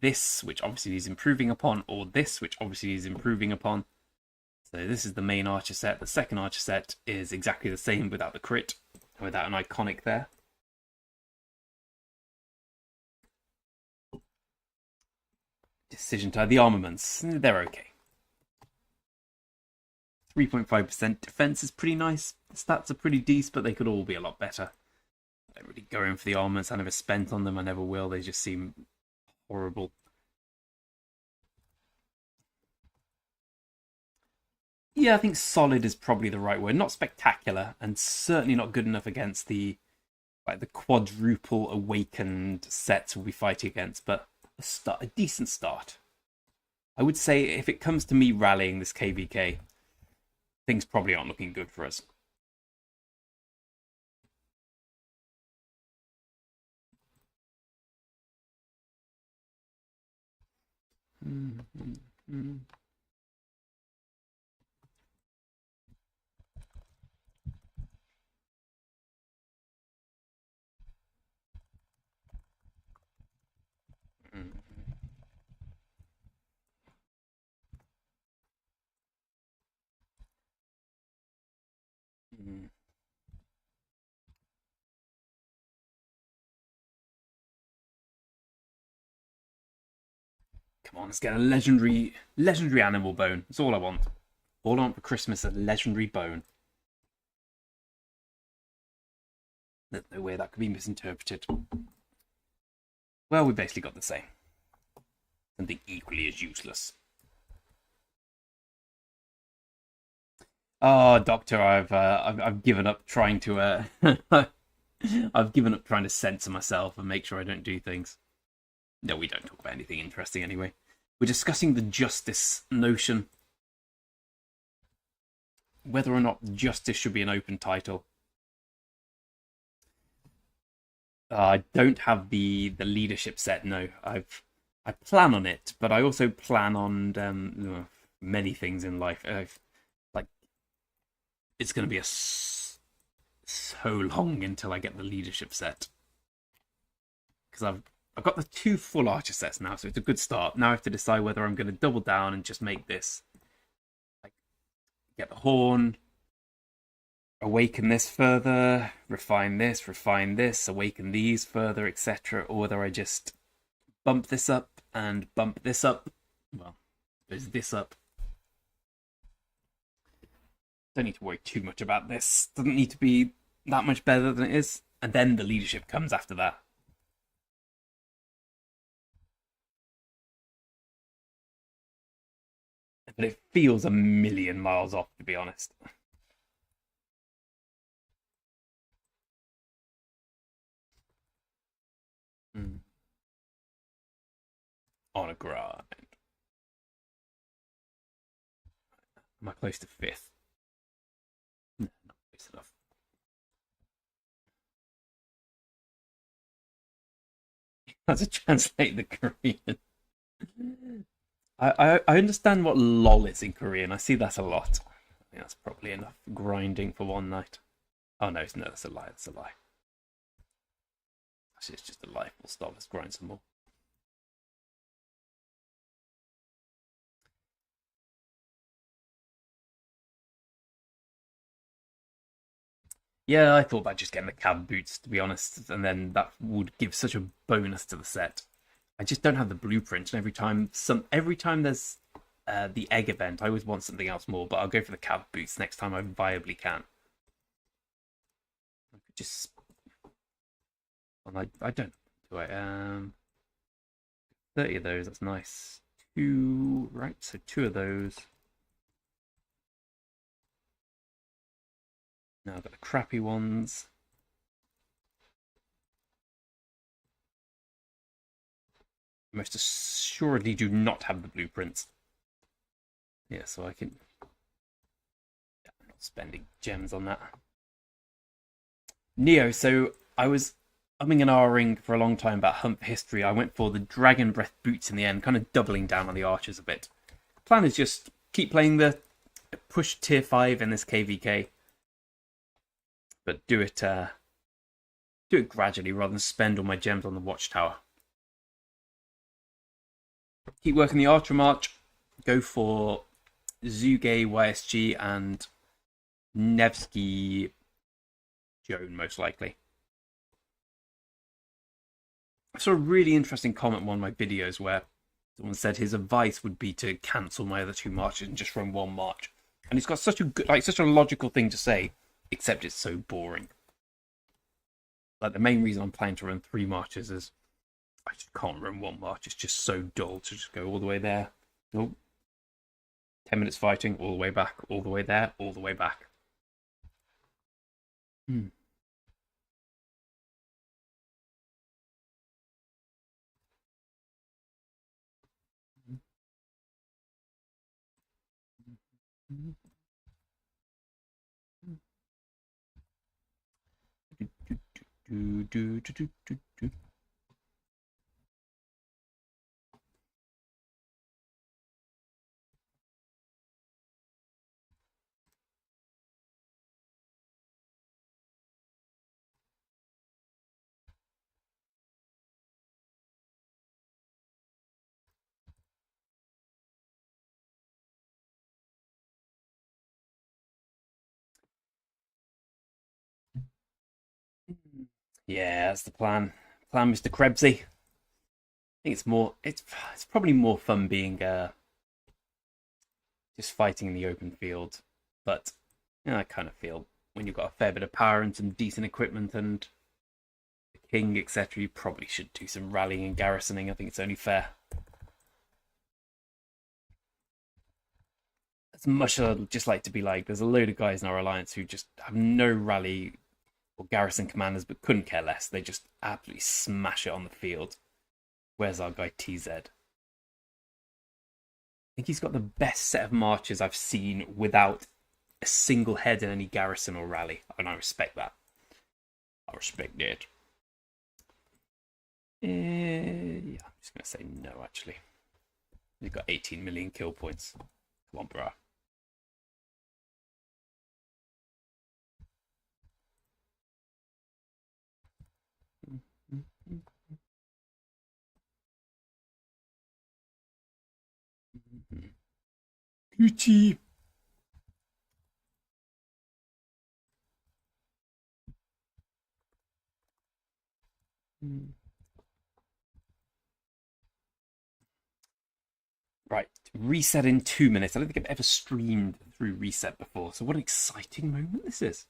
this, which obviously he's improving upon, or this, which obviously he's improving upon. So this is the main archer set. The second archer set is exactly the same without the crit, without an iconic there. Decision tide. The armaments, they're okay. 3.5% defense is pretty nice. The stats are pretty decent, but they could all be a lot better. I don't really go in for the armaments. I never spent on them. I never will. They just seem horrible. Yeah, I think solid is probably the right word. Not spectacular, and certainly not good enough against the quadruple awakened sets we'll be fighting against, but a decent start. I would say if it comes to me rallying this KVK, things probably aren't looking good for us. Come on, let's get a legendary animal bone. That's all I want. All I want for Christmas is a legendary bone. There's no way that could be misinterpreted. Well, we basically got the same. Something equally as useless. Oh, Doctor, I've given up trying to I've given up trying to censor myself and make sure I don't do things. No, we don't talk about anything interesting anyway. We're discussing the justice notion. Whether or not justice should be an open title. I don't have the leadership set. No, I plan on it, but I also plan on many things in life. Like it's going to be so long until I get the leadership set because I've got the 2 full archer sets now, so it's a good start. Now I have to decide whether I'm going to double down and just make this, like, get the horn, awaken this further, refine this, awaken these further, etc., or whether I just bump this up and bump this up. Well, there's this up. Don't need to worry too much about this. Doesn't need to be that much better than it is. And then the leadership comes after that. But it feels a million miles off, to be honest. On a grind. Am I close to 5th? No, not close enough. How to translate the Korean? I understand what lol is in Korean. I see that a lot. I think that's probably enough grinding for one night. Oh no, that's a lie. That's a lie. Actually, it's just a lie. We'll stop. Let's grind some more. Yeah, I thought about just getting the cab boots, to be honest, and then that would give such a bonus to the set. I just don't have the blueprint, and every time there's the egg event, I always want something else more. But I'll go for the cab boots next time I viably can. I could just, well, I don't do I 30 of those. That's nice. 2, right? So 2 of those. Now I've got the crappy ones. Most assuredly do not have the blueprints. Yeah, so I can... Yeah, I'm not spending gems on that. Neo, so I was umming and ahhing for a long time about Hunt for History. I went for the Dragon Breath boots in the end, kind of doubling down on the archers a bit. Plan is just keep playing the push tier 5 in this KVK. But do it gradually rather than spend all my gems on the watchtower. Keep working the Archer March. Go for Zuge, YSG, and Nevsky Joan, most likely. I saw a really interesting comment in one of my videos where someone said his advice would be to cancel my other 2 marches and just run 1 march. And it's got such a logical thing to say, except it's so boring. Like, the main reason I'm planning to run 3 marches is I just can't run 1 march. It's just so dull to just go all the way there. Nope. 10 minutes fighting, all the way back, all the way there, all the way back. Yeah, that's the plan. Plan, Mr. Krebsy. I think it's more. It's probably more fun being just fighting in the open field, but I kind of feel when you've got a fair bit of power and some decent equipment and the king, etc., you probably should do some rallying and garrisoning. I think it's only fair. As much as I'd just like to be like, there's a load of guys in our alliance who just have no rally or garrison commanders, but couldn't care less. They just absolutely smash it on the field. Where's our guy TZ? I think he's got the best set of marches I've seen without a single head in any garrison or rally, and I respect that. I respect it. Yeah, I'm just gonna say no. Actually, we've got 18 million kill points. Come on, bro. Gucci. Right, reset in 2 minutes. I don't think I've ever streamed through reset before, so what an exciting moment this is.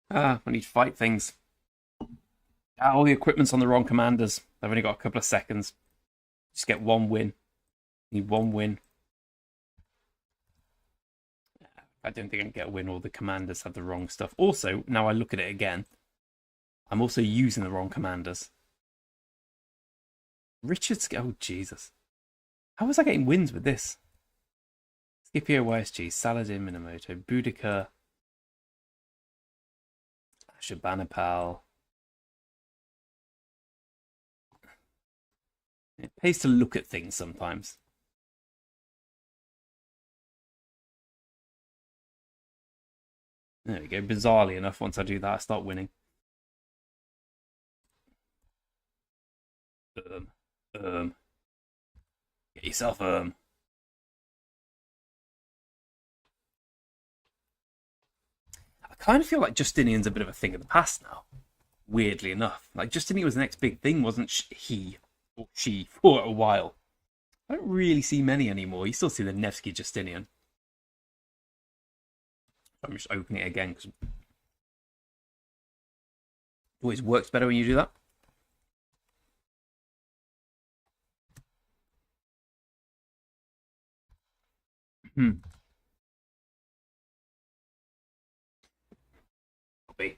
I need to fight things. All the equipment's on the wrong commanders. I've only got a couple of seconds. Just get one win. Need one win. I don't think I can get a win. All the commanders have the wrong stuff. Also, now I look at it again, I'm also using the wrong commanders. Richard's. Oh, Jesus. How was I getting wins with this? Scipio, YSG, Saladin, Minamoto, Boudica, Shabanapal. It pays to look at things sometimes. There we go. Bizarrely enough, once I do that, I start winning. Get yourself I kind of feel like Justinian's a bit of a thing of the past now. Weirdly enough, like Justinian was the next big thing, wasn't he or she for a while? I don't really see many anymore. You still see the Nevsky Justinian. I'm just opening it again because it always works better when you do that. Hmm. Copy.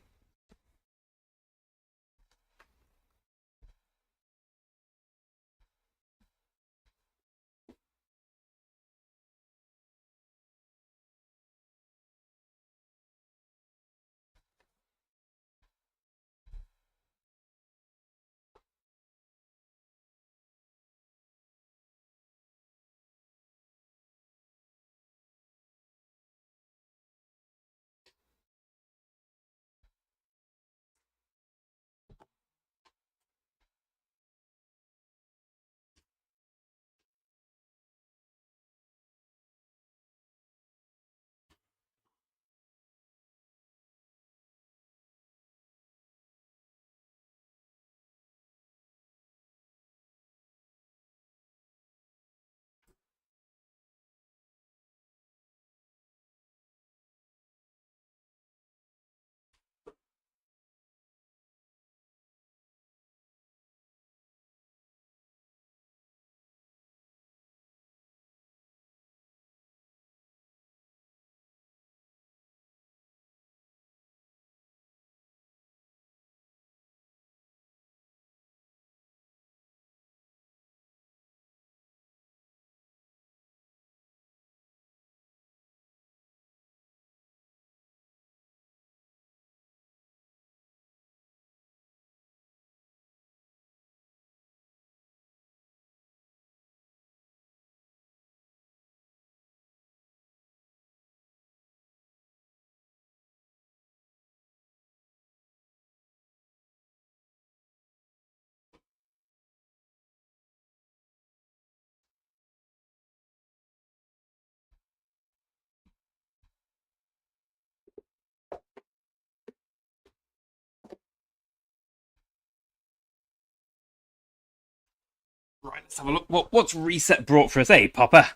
Let's have a look. What's reset brought for us, eh, Popper?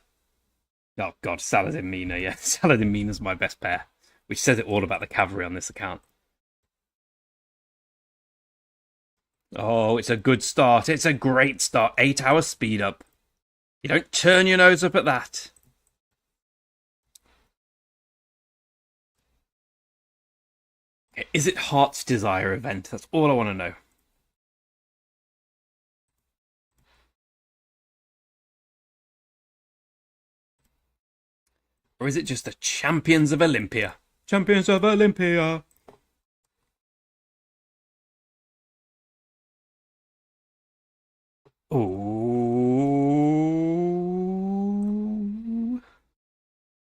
Oh god, Saladin Mina, yeah. Saladin Mina's my best pair. Which says it all about the cavalry on this account. Oh, it's a good start. It's a great start. 8 hours speed up. You don't turn your nose up at that. Okay, is it Heart's Desire event? That's all I want to know. Or is it just the Champions of Olympia? Champions of Olympia. Oh.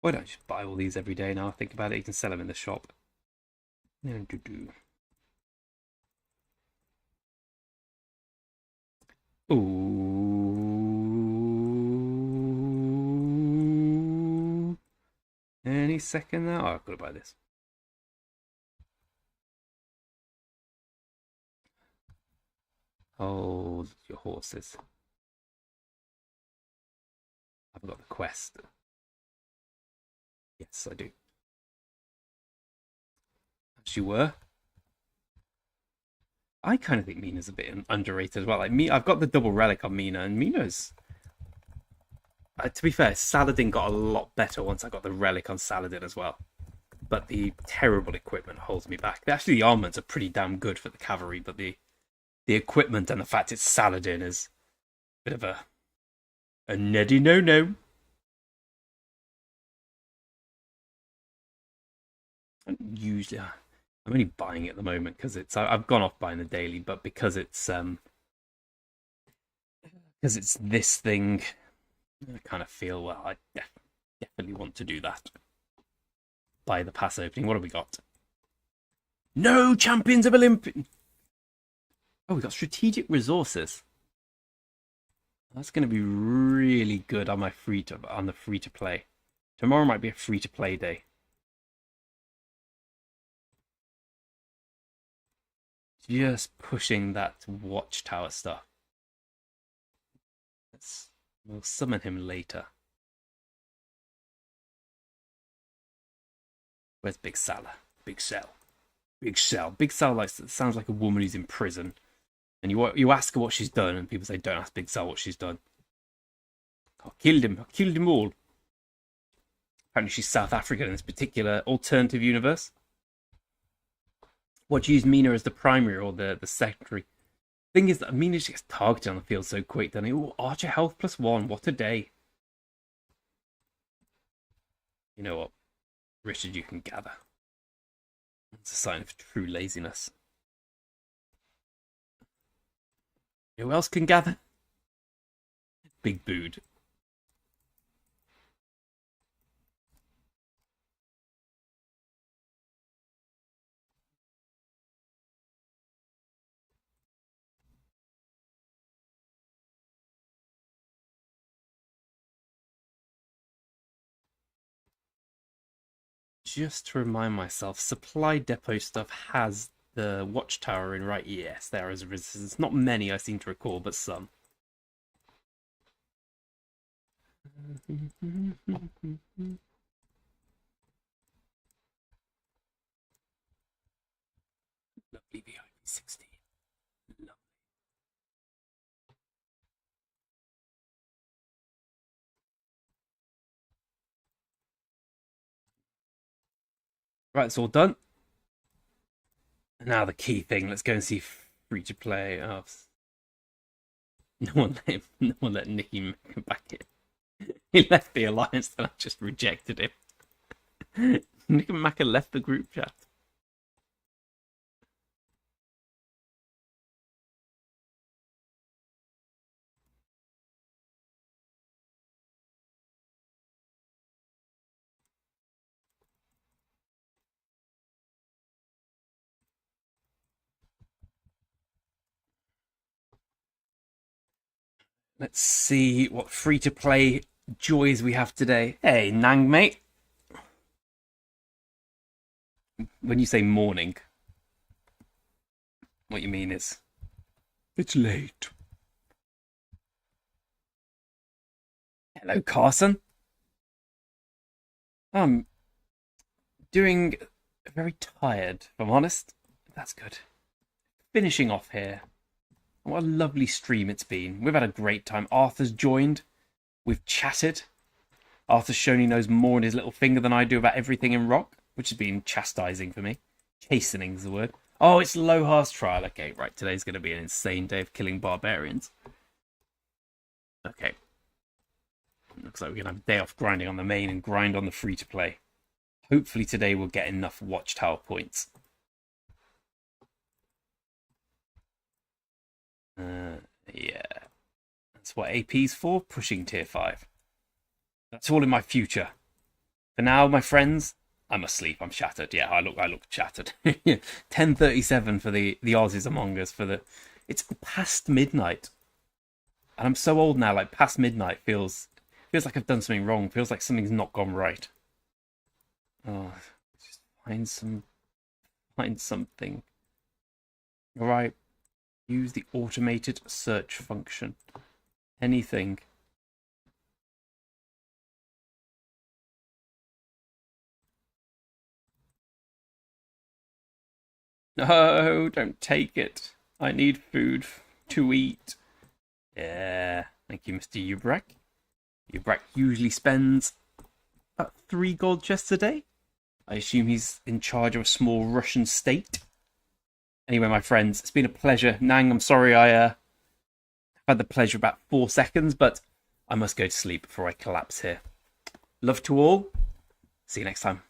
Why don't I just buy all these every day now? I think about it, you can sell them in the shop. Ooh. Any second now? Oh, I've got to buy this. Hold your horses. I've got the quest. Yes, I do. As you were. I kind of think Mina's a bit underrated as well. Like me, I've got the double relic on Mina, and Mina's. To be fair, Saladin got a lot better once I got the relic on Saladin as well. But the terrible equipment holds me back. Actually, the armaments are pretty damn good for the cavalry, but the equipment and the fact it's Saladin is a bit of a neddy no-no. And usually, I'm only buying it at the moment because I've gone off buying the daily, but because it's this thing, I kind of feel, well, I definitely want to do that. Buy the pass opening. What have we got? No Champions of Olympia. Oh, we got strategic resources. That's going to be really good on the free to play. Tomorrow might be a free to play day. Just pushing that watchtower stuff. We'll summon him later. Where's Big Salah? Big Sal. Big Sal. Big Sal sounds like a woman who's in prison. And you ask her what she's done, and people say, don't ask Big Sal what she's done. I killed him. I killed them all. Apparently she's South African in this particular alternative universe. What, do you use Mina as the primary or the secondary? Thing is that Mina just gets targeted on the field so quick, doesn't he? Oh, Archer health +1. What a day. You know what, Richard, you can gather. It's a sign of true laziness. Who else can gather? Big Bood. Just to remind myself, supply depot stuff has the watchtower in, right? Yes, there is a resistance. Not many, I seem to recall, but some. Lovely VIP16. Lovely. Right, it's all done. Now the key thing. Let's go and see free to play. Oh, no one let Nicky back in. He left the alliance, and I just rejected him. Nicky Maka left the group chat. Let's see what free-to-play joys we have today. Hey, Nang, mate. When you say morning, what you mean is... It's late. Hello, Carson. I'm doing very tired, if I'm honest. That's good. Finishing off here. What a lovely stream it's been. We've had a great time. Arthur's joined. We've chatted. Arthur's shown he knows more in his little finger than I do about everything in rock, which has been chastising for me. Chastening's the word. Oh, it's Lohar's trial. Okay, right. Today's going to be an insane day of killing barbarians. Okay. Looks like we're going to have a day off grinding on the main and grind on the free-to-play. Hopefully today we'll get enough watchtower points. Yeah. That's what AP's for, pushing tier 5. That's all in my future. For now, my friends, I'm asleep. I'm shattered. Yeah, I look shattered. 10:37 for the Aussies among us. It's past midnight. And I'm so old now, like past midnight feels like I've done something wrong. Feels like something's not gone right. Oh, just find something. All right. Use the automated search function. Anything. No, don't take it. I need food to eat. Yeah, thank you, Mr. Ubrak. Ubrak usually spends about 3 gold chests a day. I assume he's in charge of a small Russian state. Anyway, my friends, it's been a pleasure. Nang, I'm sorry I had the pleasure about 4 seconds, but I must go to sleep before I collapse here. Love to all. See you next time.